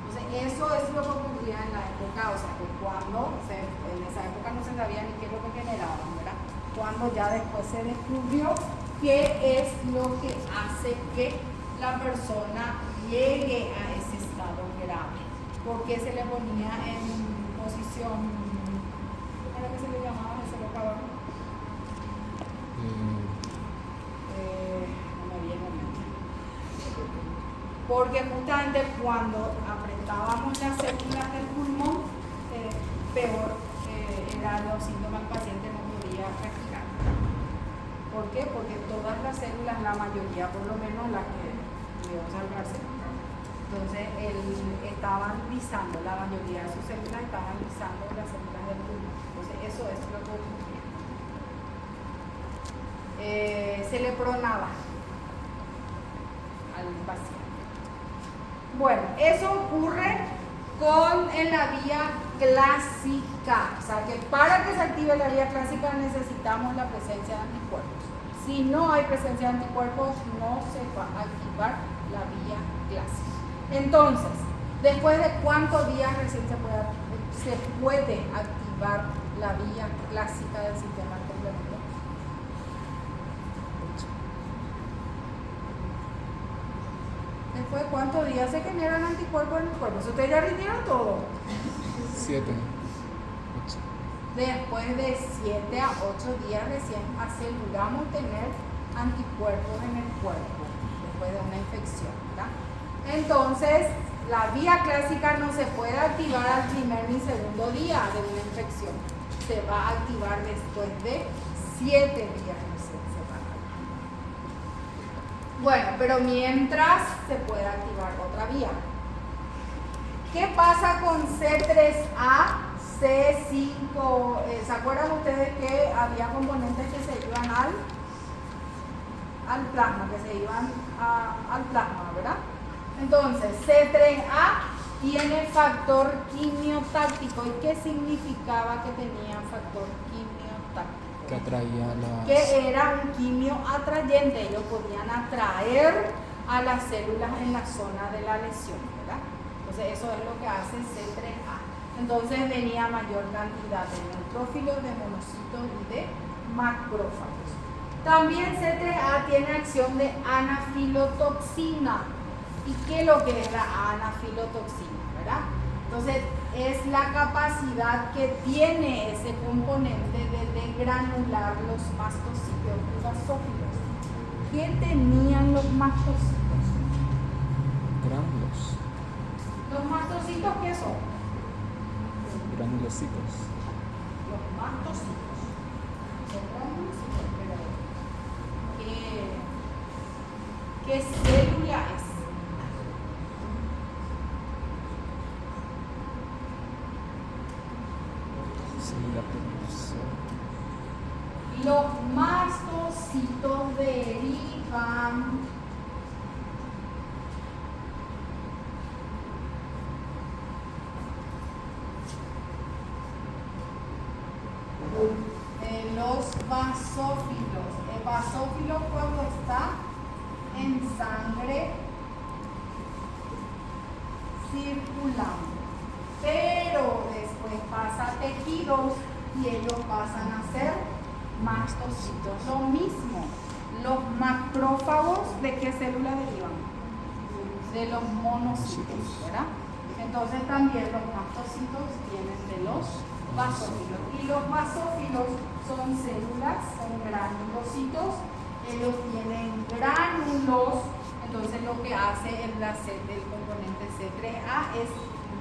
Entonces eso es lo que ocurría en la época, o sea, que en esa época no se sabía ni qué es lo que generaban, ¿verdad? Cuando ya después se descubrió qué es lo que hace que la persona llegue a ese estado grave. ¿Por qué se le ponía en posición, cómo era que se le llamaba ese local? No me viene a mente. Porque justamente cuando apretábamos las células del pulmón, peor eran los síntomas, el paciente no podía respirar. ¿Por qué? Porque todas las células, la mayoría, por lo menos las que pudieron salvarse, entonces estaban lisando, la mayoría de sus células estaban lisando las células del pulmón. Entonces eso es lo que ocurre. Se le pronaba al paciente. Bueno, eso ocurre en la vía clásica. O sea que para que se active la vía clásica necesitamos la presencia de anticuerpos. Si no hay presencia de anticuerpos, no se va a activar la vía clásica. Entonces, ¿después de cuántos días recién se puede activar la vía clásica del sistema de complemento? ¿Después de cuántos días se generan anticuerpos en el cuerpo? ¿So ustedes ya rindieron todo? 7, 8. Después de 7 a 8 días recién aseguramos tener anticuerpos en el cuerpo después de una infección, ¿verdad? Entonces, la vía clásica no se puede activar al primer ni segundo día de una infección. Se va a activar después de 7 días recién separados. Bueno, pero mientras se puede activar otra vía. ¿Qué pasa con C3A, C5? ¿Se acuerdan ustedes que había componentes que se iban al plasma, que se iban al plasma, ¿verdad? Entonces, C3A tiene factor quimiotáctico. ¿Y qué significaba que tenía factor quimiotáctico? Que atraía las... Que era un quimio atrayente. Ellos podían atraer a las células en la zona de la lesión, ¿verdad? Entonces, eso es lo que hace C3A. Entonces, venía mayor cantidad de neutrófilos, de monocitos y de macrófagos. También C3A tiene acción de anafilotoxina. ¿Y qué es lo que es la anafilotoxina? ¿Verdad? Entonces, es la capacidad que tiene ese componente de degranular los mastocitos y basófilos. ¿Qué tenían los mastocitos? Gránulos. ¿Los mastocitos qué son? Granulocitos. Los mastocitos. Son granulocitos, pero ¿qué célula es? basófilo cuando está en sangre circulando, pero después pasa a tejidos y ellos pasan a ser mastocitos. Lo mismo, los macrófagos, ¿de qué célula derivan? De los monocitos, ¿verdad? Entonces también los mastocitos vienen de los basófilos. Y los basófilos son células, son granulocitos, ellos tienen gránulos. Entonces lo que hace el componente C3A es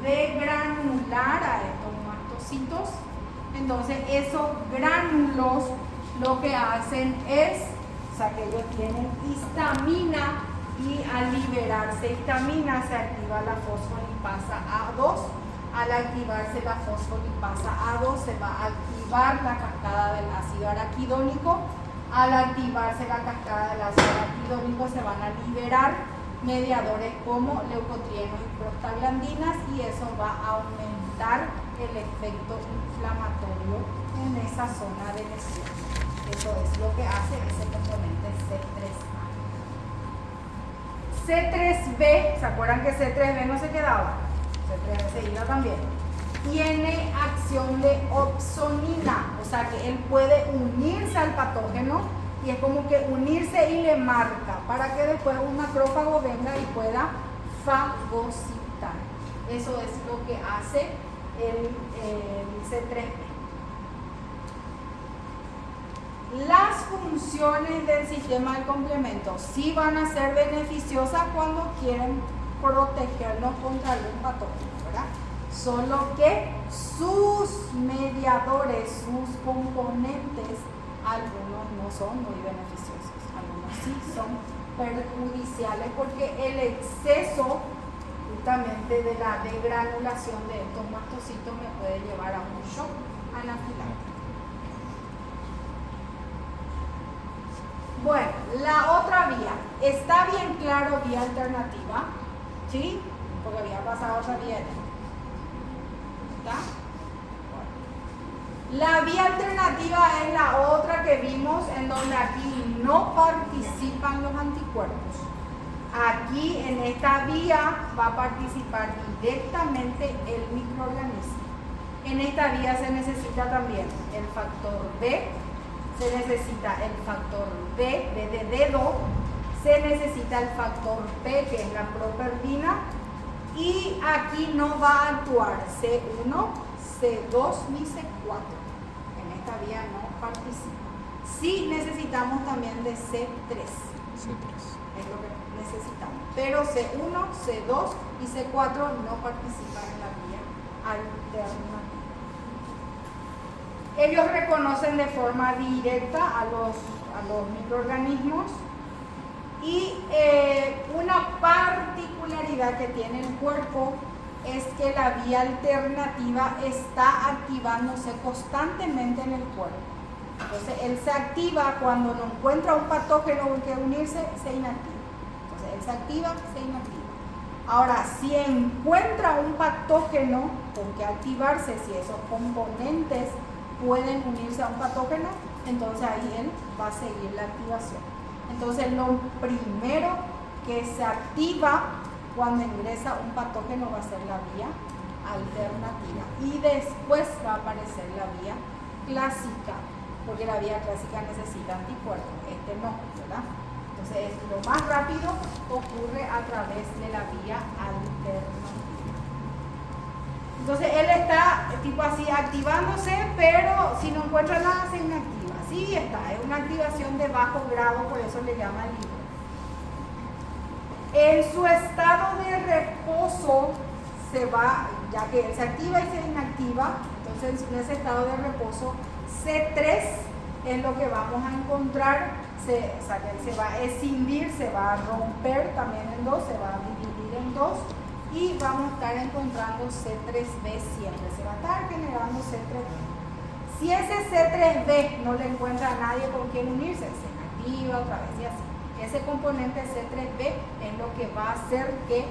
degranular a estos mastocitos. Entonces esos gránulos lo que hacen es, o sea, que ellos tienen histamina, y al liberarse histamina se activa la fosfolipasa A2. Al activarse la fosfolipasa A2 se va a activar la cascada del ácido araquidónico. Al activarse la cascada del ácido araquidónico se van a liberar mediadores como leucotrienos y prostaglandinas, y eso va a aumentar el efecto inflamatorio en esa zona de lesión. Eso es lo que hace ese componente C3A. C3B, ¿se acuerdan que C3B no se quedaba? C3B se iba también. Tiene acción de opsonina, o sea que él puede unirse al patógeno, y es como que unirse y le marca para que después un macrófago venga y pueda fagocitar. Eso es lo que hace el C3B. Las funciones del sistema del complemento sí van a ser beneficiosas cuando quieren protegernos contra algún patógeno, ¿verdad? Solo que sus mediadores, sus componentes, algunos no son muy beneficiosos, algunos sí son perjudiciales, porque el exceso justamente de la degranulación de estos mastocitos me puede llevar a un shock anafiláctico. Bueno, la otra vía, ¿está bien claro vía alternativa? ¿Sí? Porque había pasado otra vía. ¿Está? Bueno. La vía alternativa es la otra que vimos, en donde aquí no participan los anticuerpos. Aquí en esta vía va a participar directamente el microorganismo. En esta vía se necesita también el factor B, se necesita el factor B de dedo, se necesita el factor P, que es la propervina, y aquí no va a actuar C1, C2 ni C4. En esta vía no participa. Sí necesitamos también de C3. Es lo que necesitamos. Pero C1, C2 y C4 no participan en la vía alternativa. Ellos reconocen de forma directa a los microorganismos, y una particularidad que tiene el cuerpo es que la vía alternativa está activándose constantemente en el cuerpo. Entonces él se activa cuando no encuentra un patógeno con que unirse, se inactiva. Entonces él se activa, se inactiva. Ahora, si encuentra un patógeno con que activarse, si esos componentes pueden unirse a un patógeno, entonces ahí él va a seguir la activación. Entonces lo primero que se activa cuando ingresa un patógeno va a ser la vía alternativa, y después va a aparecer la vía clásica, porque la vía clásica necesita anticuerpos, este no, ¿verdad? Entonces lo más rápido ocurre a través de la vía alternativa. Entonces él está tipo así activándose, pero si no encuentra nada se inactiva. Sí está, es una activación de bajo grado, por eso le llaman libre. En su estado de reposo se va, ya que él se activa y se inactiva, entonces en ese estado de reposo C3 es lo que vamos a encontrar, o sea, que él se va a escindir, se va a romper también en dos, se va a dividir en dos, y vamos a estar encontrando C3b siempre, se va a estar generando C3b. Si ese C3b no le encuentra a nadie con quien unirse, se inactiva otra vez y así. Ese componente C3b es lo que va a hacer que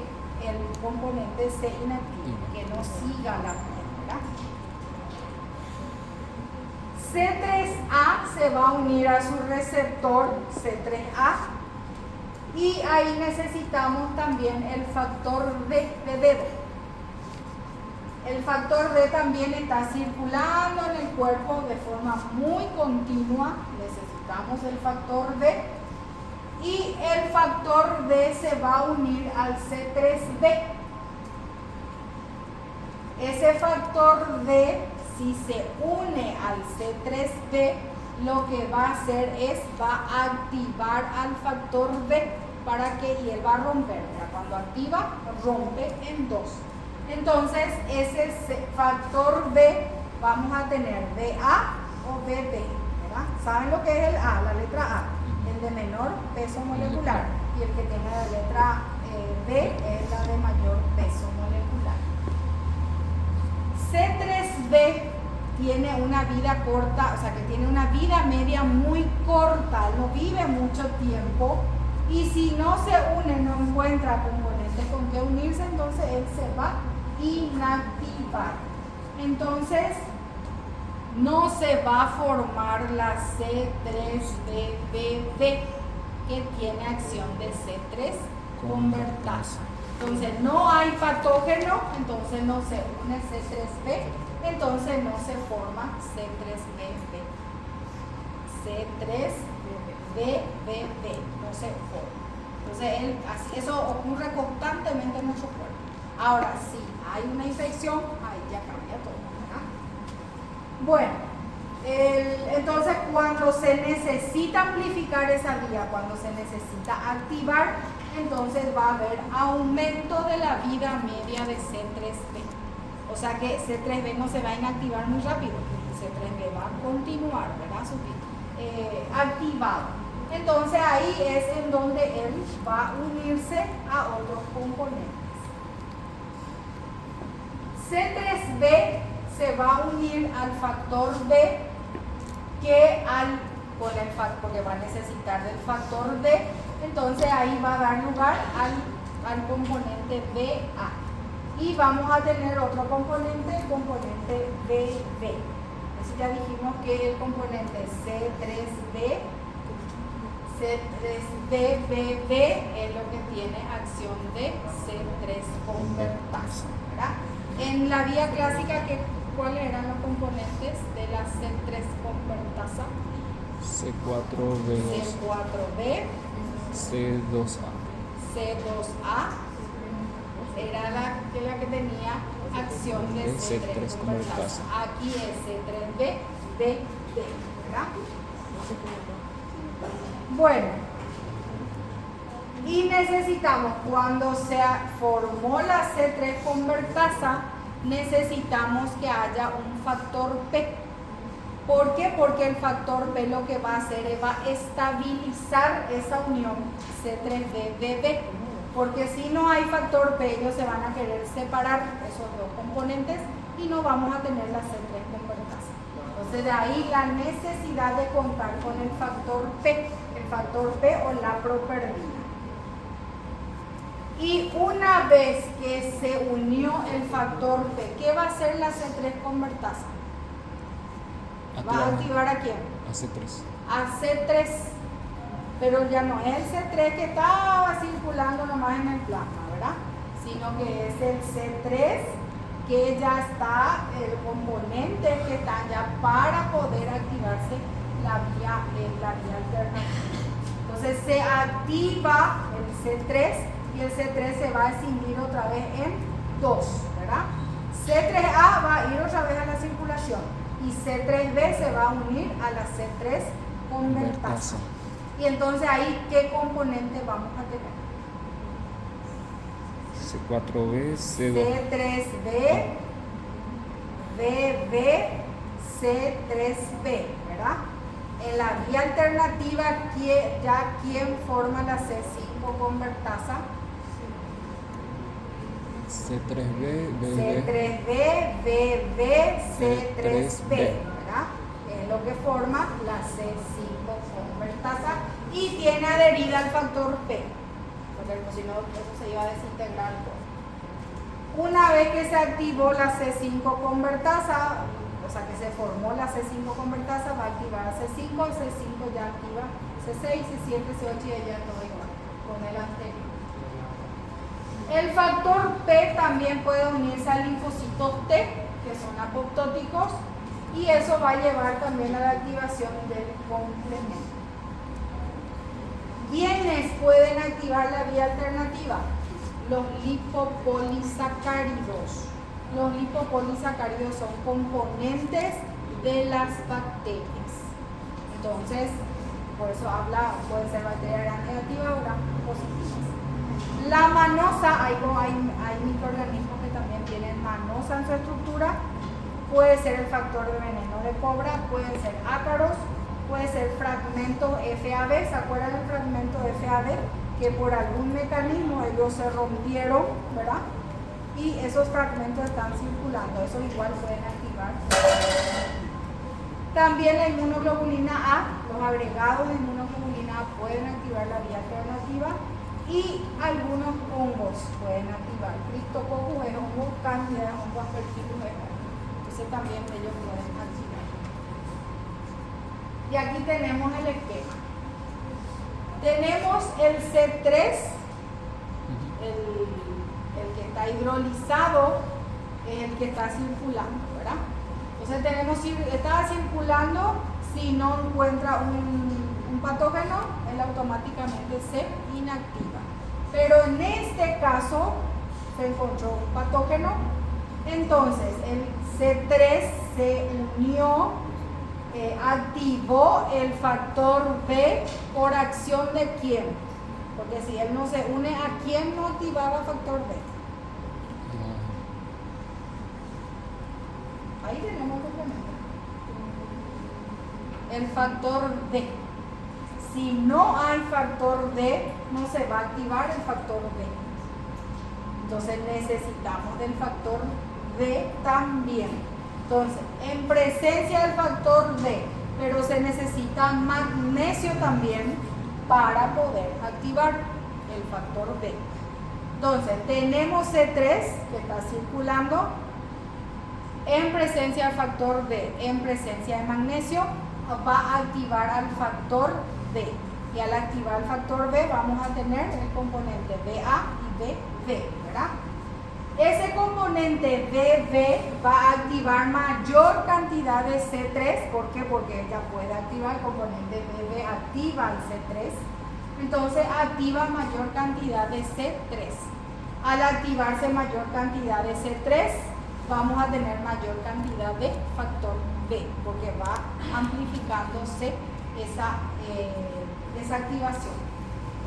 el componente se inactive, que no siga la piel, ¿verdad? C3A se va a unir a su receptor C3A y ahí necesitamos también el factor D de dedo. El factor D también está circulando en el cuerpo de forma muy continua. Necesitamos el factor D. Y el factor D se va a unir al C3D. Ese factor D, si se une al C3D, lo que va a hacer es, va a activar al factor D para que, y él va a romper. Cuando activa, rompe en dos. Entonces, ese factor D, vamos a tener DA o BD, ¿verdad? ¿Saben lo que es el A? La letra A, el de menor peso molecular, y el que tenga la letra B es la de mayor peso molecular. C3B tiene una vida corta, o sea que tiene una vida media muy corta, no vive mucho tiempo, y si no se une, no encuentra componentes con que unirse, entonces él se va a inactivar. Entonces no se va a formar la C3BBB que tiene acción de C3 convertasa. Entonces no hay patógeno, entonces no se une C3B, entonces no se forma C3BB. C3BBB no se forma. Entonces eso ocurre constantemente en nuestro cuerpo. Ahora sí, hay una infección, ahí ya cambia todo, ¿verdad? Bueno, entonces cuando se necesita amplificar esa vía, cuando se necesita activar, entonces va a haber aumento de la vida media de C3B. O sea que C3B no se va a inactivar muy rápido, C3B va a continuar, ¿verdad? Activado. Entonces ahí es en donde él va a unirse a otros componentes. C3B se va a unir al factor B porque va a necesitar del factor D, entonces ahí va a dar lugar al componente BA. Y vamos a tener otro componente, el componente BB. Entonces ya dijimos que el componente C3BBB es lo que tiene acción de C3 convertasa, ¿verdad? En la vía clásica, ¿cuáles eran los componentes de la C3 convertasa? C4B2. C4B. C2A. C2A era la que tenía acción de C3 convertasa. Aquí es C3B, BB, ¿verdad? Bueno, y necesitamos, cuando se formó la C3 convertasa, necesitamos que haya un factor P. ¿Por qué? Porque el factor P lo que va a hacer es va a estabilizar esa unión C3B-BB. Porque si no hay factor P, ellos se van a querer separar esos dos componentes y no vamos a tener la C3 convertasa. Entonces de ahí la necesidad de contar con el factor P o la properdina. Y una vez que se unió el factor P, ¿qué va a hacer la C3 convertasa? ¿Va a activar a quién? A C3. A C3. Pero ya no es el C3 que estaba circulando nomás en el plasma, ¿verdad? Sino que es el C3 que ya está, el componente que está ya para poder activarse la vía alternativa. Entonces se activa el C3 y el C3 se va a escindir otra vez en 2, ¿verdad? C3A va a ir otra vez a la circulación y C3B se va a unir a la C3 convertasa. Y entonces ahí, ¿qué componente vamos a tener? C4B, C2. C3B, BB, C3B, ¿verdad? En la vía alternativa, ¿quién forma la C5 convertasa? C3B, BB. C3B, BB, C3B, ¿verdad? Es lo que forma la C5 convertasa y tiene adherida al factor P, porque si no, eso se iba a desintegrar todo. Una vez que se activó la C5 convertasa, o sea que se formó la C5 convertasa, va a activar C5, C5 ya activa C6, C7, C8 y ya todo igual con el anterior. El factor P también puede unirse al linfocito T, que son apoptóticos, y eso va a llevar también a la activación del complemento. ¿Quiénes pueden activar la vía alternativa? Los lipopolisacáridos. Los lipopolisacáridos son componentes de las bacterias. Entonces, por eso puede ser bacteria gram negativa o gram positivas. La manosa, hay microorganismos que también tienen manosa en su estructura. Puede ser el factor de veneno de cobra, pueden ser ácaros, puede ser fragmento FAB. ¿Se acuerdan del fragmento FAB? Que por algún mecanismo ellos se rompieron, ¿verdad? Y esos fragmentos están circulando, eso igual pueden activar. También la inmunoglobulina A, los agregados de inmunoglobulina A pueden activar la vía alternativa, y algunos hongos pueden activar. Cryptococcus es hongo, Candida es hongo, Aspergillus es hongo. Entonces también ellos pueden activar. Y aquí tenemos el esquema. Tenemos el C3, el que está hidrolizado, es el que está circulando, ¿verdad? Entonces tenemos, está circulando, si no encuentra un patógeno, él automáticamente se inactiva. Pero en este caso se encontró un patógeno, entonces el C3 se unió, activó el factor B por acción de quién. Porque si él no se une, ¿a quién no activaba factor B? Ahí tenemos el complemento. El factor D. Si no hay factor D, no se va a activar el factor B. Entonces necesitamos del factor D también. Entonces, en presencia del factor D, pero se necesita magnesio también para poder activar el factor D. Entonces, tenemos C3 que está circulando en presencia del factor D, en presencia de magnesio, va a activar al factor D. Y al activar el factor B vamos a tener el componente BA y BB, ¿verdad? Ese componente BB va a activar mayor cantidad de C3. ¿Por qué? Porque ella puede activar el componente BB, activa el C3. Entonces activa mayor cantidad de C3. Al activarse mayor cantidad de C3, vamos a tener mayor cantidad de factor B, porque va amplificándose esa activación.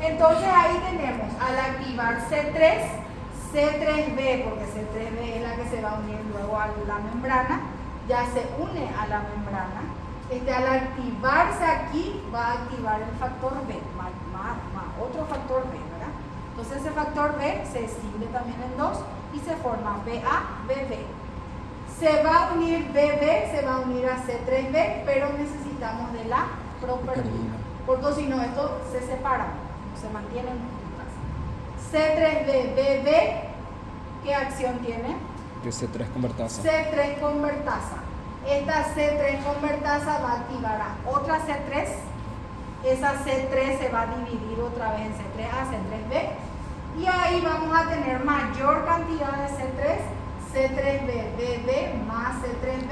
Entonces ahí tenemos, al activar C3, C3B, porque C3B es la que se va a unir luego a la membrana, ya se une a la membrana. Al activarse aquí, va a activar el factor B, más otro factor B, ¿verdad? Entonces ese factor B se escinde también en dos y se forma BA, BB. Se va a unir BB, se va a unir a C3B, pero necesitamos de la propertina, porque si no, esto se separa, se mantienen juntas. C3B, BB, ¿qué acción tiene? De C3 convertasa. C3 convertasa. Esta C3 convertasa va a activar a otra C3. Esa C3 se va a dividir otra vez en C3A, C3B. Y ahí vamos a tener mayor cantidad de C3. C3B, BB más C3B,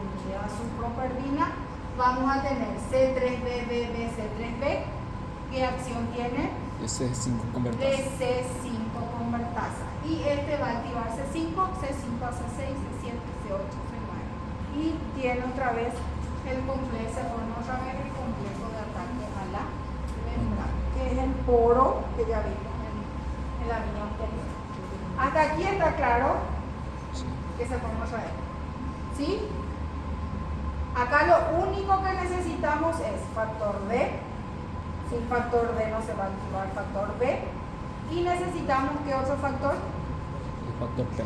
unida a su propertina. Vamos a tener C3B, BB, C3B. ¿Qué acción tiene? De C5 convertasa. De C5 convertasa. Y este va a activar C5, C5 a C6, C7, C8, C9. Y tiene otra vez el complejo, se forma otra vez el complejo de ataque a la membrana, que es el poro que ya vimos en la línea anterior. Hasta aquí está claro que se forma otra vez. ¿Sí? Acá lo único que necesitamos es factor D. Sin factor D no se va a activar factor B. Y necesitamos, ¿qué otro factor? El factor P.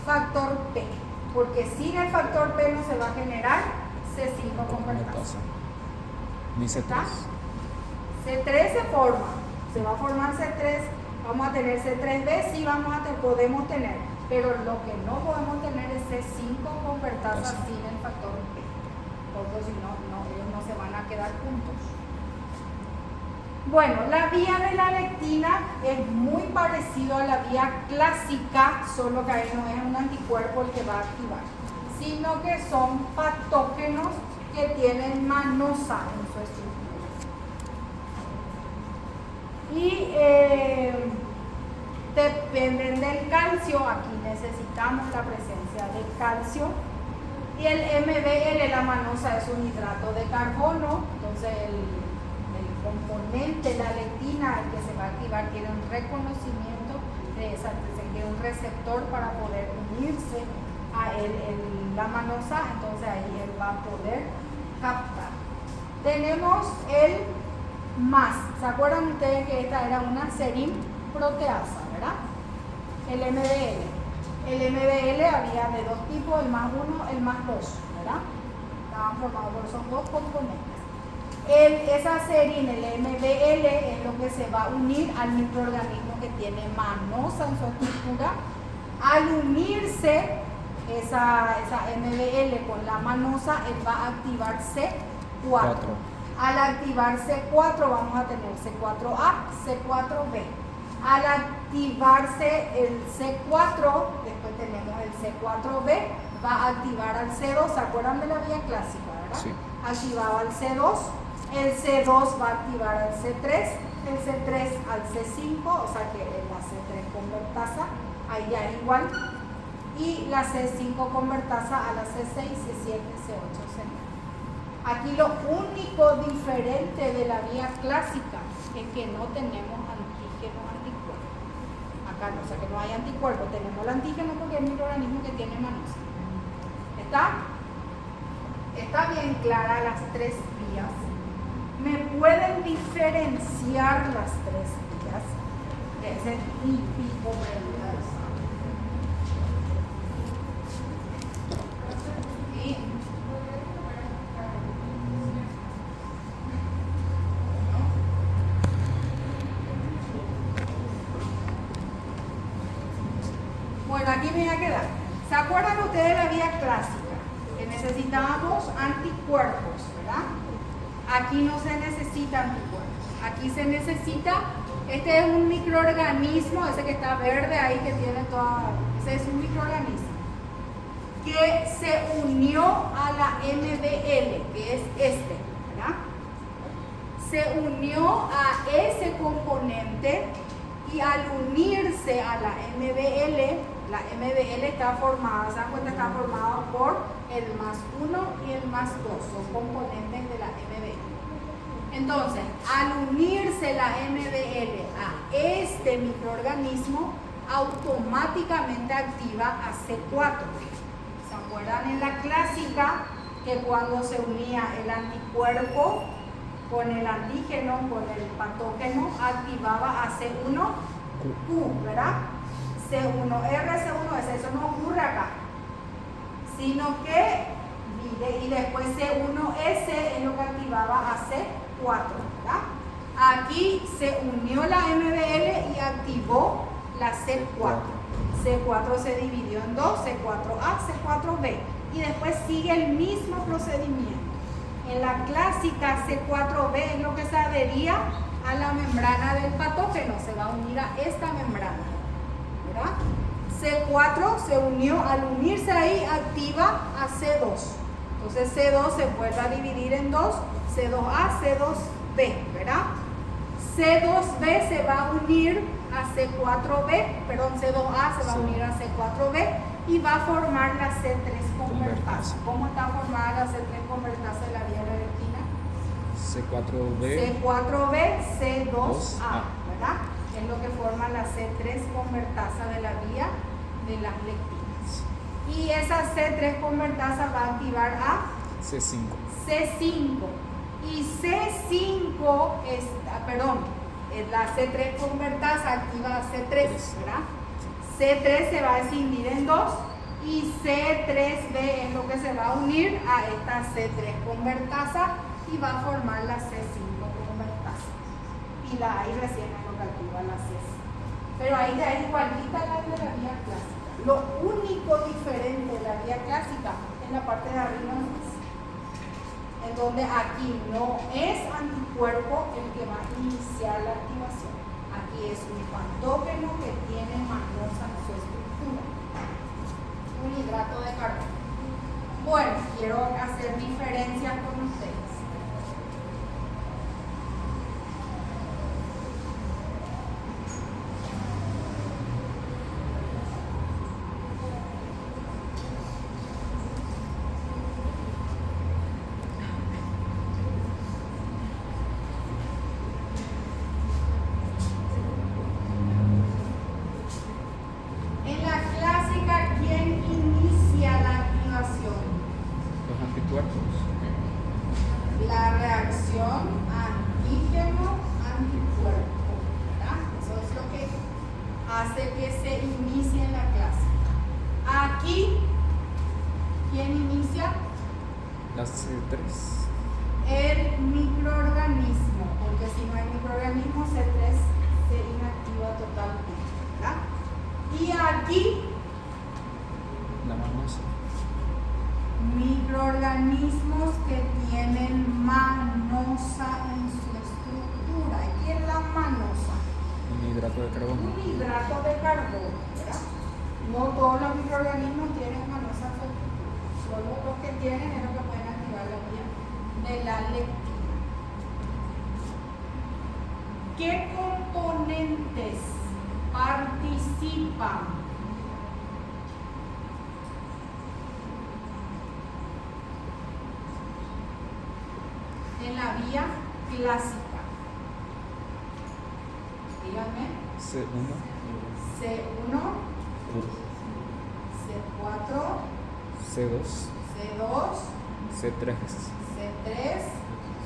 Factor P. Porque sin el factor P no se va a generar C5 convertasa. Ni C3. C3 se forma. Se va a formar C3. Vamos a tener C3B, sí podemos tener. pero lo que no podemos tener es C5 convertasa Así. sin el factor P, porque si no, ellos no se van a quedar juntos. Bueno, la vía de la lectina es muy parecido a la vía clásica, solo que ahí no es un anticuerpo el que va a activar, sino que son patógenos que tienen manosa en su estructura. Y dependen del calcio, aquí necesitamos la presencia de calcio. Y el MBL, la manosa, es un hidrato de carbono, entonces el componente, la lectina, el que se va a activar, tiene un reconocimiento de esa, tiene un receptor para poder unirse a la manosa, entonces ahí él va a poder captar. Tenemos el más, ¿se acuerdan ustedes que esta era una serin proteasa, verdad? El MBL. El MBL había de dos tipos, el más 1, el más 2, ¿verdad? Estaban formados por esos dos componentes. Esa serina, el MBL, es lo que se va a unir al microorganismo que tiene manosa en su estructura. Al unirse esa MBL con la manosa, él va a activar C4. Al activar C4 vamos a tener C4A, C4B. Al activarse el C4, después tenemos el C4B, va a activar al C2. ¿Se acuerdan de la vía clásica, verdad? Sí. Activaba al C2. El C2 va a activar al C3, el C3 al C5, o sea que la C3 convertasa, ahí ya es igual, y la C5 convertasa a la C6, C7, C8, C9. Aquí lo único diferente de la vía clásica es que no tenemos antígeno anticuerpo. Acá no, o sea que no hay anticuerpo, tenemos el antígeno porque es el microorganismo que tiene manosa. ¿Está bien clara las tres vías? ¿Me pueden diferenciar las tres vías? Es el típico pregunta de examen. Y bueno, aquí me voy a quedar. ¿Se acuerdan ustedes de la vía clásica? Que necesitábamos anticuerpos, ¿verdad? Aquí no se necesita anticuerpos. Aquí se necesita, este es un microorganismo, ese que está verde ahí que tiene toda, ese es un microorganismo que se unió a la MBL, que es este, ¿verdad? Se unió a ese componente y al unirse a la MBL está formada, ¿se dan cuenta? Está formada por el más 1 y el más 2, son componentes de la MBL. Entonces, al unirse la MBL a este microorganismo, automáticamente activa a C4. ¿Se acuerdan en la clásica que cuando se unía el anticuerpo con el antígeno, con el patógeno, activaba a C1Q, ¿verdad? C1R, C1S, eso no ocurre acá, sino que, y después C1S es lo que activaba a C4, ¿verdad? Aquí se unió la MBL y activó la C4. C4 se dividió en dos, C4A, C4B, y después sigue el mismo procedimiento. En la clásica, C4B es lo que se adhería a la membrana del patógeno, se va a unir a esta membrana, ¿verdad? C4 se unió, al unirse ahí activa a C2. Entonces C2 se vuelve a dividir en dos, C2A, C2B, ¿verdad? C2B se va a unir a C4B, perdón, C2A se va a unir a C4B y va a formar la C3 convertasa. ¿Cómo está formada la C3 convertasa de la vía lectina? C4B, C4B, C2A, A. ¿verdad? Es lo que forma la C3 convertasa de la vía de las lectinas. Y esa C3 convertasa va a activar a C5. C5. Y C5 es, la C3 convertasa activa a C3, ¿verdad? C3 se va a escindir en dos y C3B es lo que se va a unir a esta C3 convertasa y va a formar la C5 convertasa. Y ahí recién es lo que activa la C5. Pero ahí ya es igualita a la de la vía clásica. Lo único diferente de la vía clásica es la parte de arriba, en donde aquí no es anticuerpo el que va a iniciar la activación. Aquí es un patógeno que tiene manosa en su estructura, un hidrato de carbono. Bueno, quiero hacer diferencias con ustedes. La reacción antígeno-anticuerpo, ¿verdad? Eso es lo que hace que se inicie en la clase. Aquí, ¿quién inicia? La C3. El microorganismo, porque si no hay microorganismo, C3 se inactiva totalmente, ¿verdad? Y aquí, La manosa. microorganismos que tienen manosa en su estructura. ¿Y qué es la manosa? Un hidrato de carbono. Un hidrato de carbono, ¿verdad? No todos los microorganismos tienen manosa en su estructura. Solo los que tienen es lo que pueden activar la vía de la lectina. ¿Qué componentes participan en la vía clásica? Díganme. C1. C1, C4, C2. C2, C3. C3,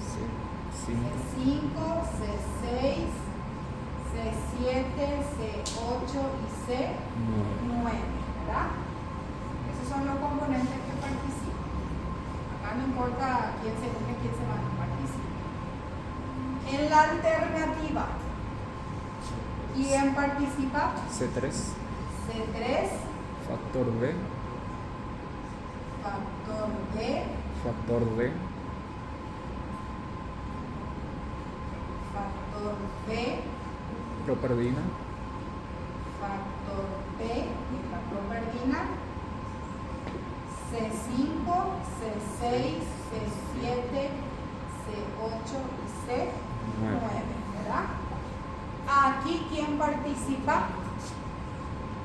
C5. C5, C6, C7, C8 y C9, ¿verdad? Esos son los componentes que participan. Acá no importa quién se une, quién se va, participa. En la alternativa, ¿quién participa? C3. C3, Factor B. factor D, Factor D. factor B, Properdina. factor B y la properdina, C5, C6, C7, C8 y C9, ¿verdad? Aquí, ¿quién participa?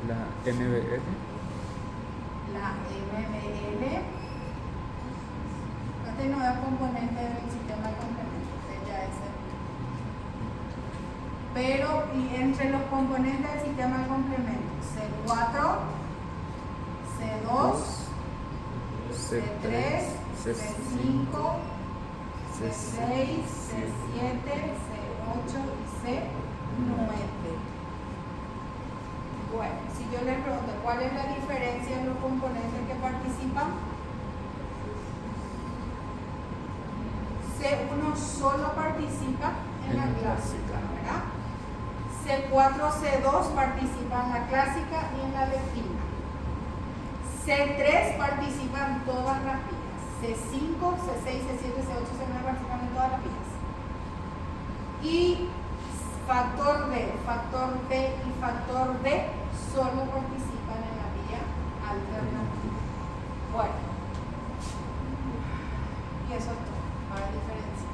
La MBL. La MBL. Este no es componente del sistema de complemento, este ya es el. Pero y entre los componentes del sistema de complemento, C4, C2, C3, C5, C6, C7, C8 y C9. Bueno, si yo les pregunto cuál es la diferencia en los componentes que participan, C1 solo participa en la clásica, ¿verdad? C4, C2 participan en la clásica y en la lectina. C3 participan en todas las vías. C5, C6, C7, C8, C9 participan en todas las vías. Y factor D, factor B y factor D solo participan en la vía alternativa. Bueno, y eso es todo, para diferencia.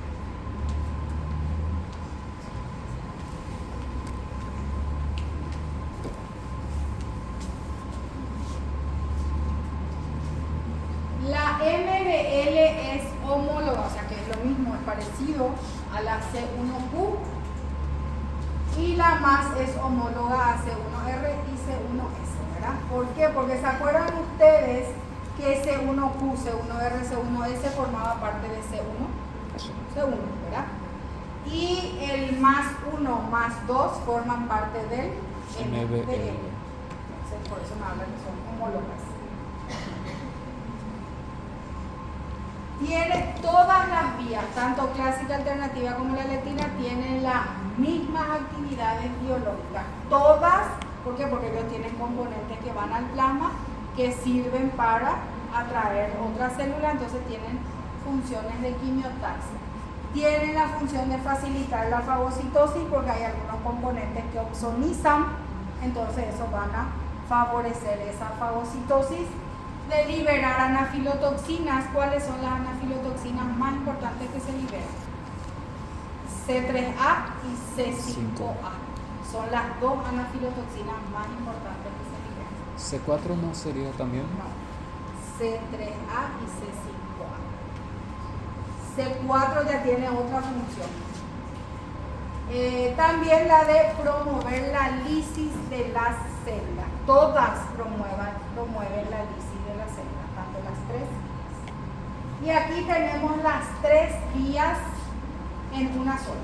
La MBL es homóloga, o sea que es lo mismo, es parecido a la C1Q. Y la más es homóloga a C1R y C1S, ¿verdad? ¿Por qué? Porque se acuerdan ustedes que C1Q, C1R, C1S formaba parte de C1, ¿verdad? Y el más 1 más 2 forman parte del MBL. Entonces, por eso me hablan que son homólogas. Tiene todas las vías, tanto clásica, alternativa como la lectina, tienen las mismas actividades biológicas. Todas ¿Por qué? Porque ellos tienen componentes que van al plasma que sirven para atraer otras células, entonces tienen funciones de quimiotaxia. Tienen la función de facilitar la fagocitosis porque hay algunos componentes que opsonizan, entonces eso van a favorecer esa fagocitosis. De liberar anafilotoxinas. ¿Cuáles son las anafilotoxinas más importantes que se liberan? C3A y C5A. Son las dos anafilotoxinas más importantes que se liberan. C4 no sería también. No. C3A y C5A. C4 ya tiene otra función. También la de promover la lisis de las células. Todas promueven la lisis de las células, tanto las tres. Y aquí tenemos las tres vías en una sola.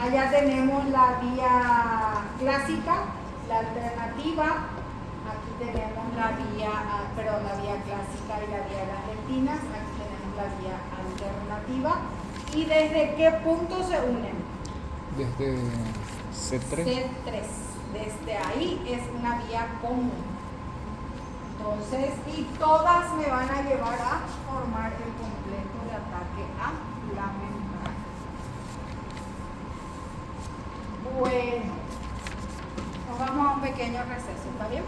Allá tenemos la vía clásica, la alternativa. Aquí tenemos la vía clásica y la vía de las retinas. Aquí tenemos la vía alternativa. ¿Y desde qué punto se unen? Desde C3. C3. Desde ahí es una vía común. Entonces, y todas me van a llevar a formar el complejo de ataque a la membrana. Bueno, nos vamos a un pequeño receso, ¿está bien?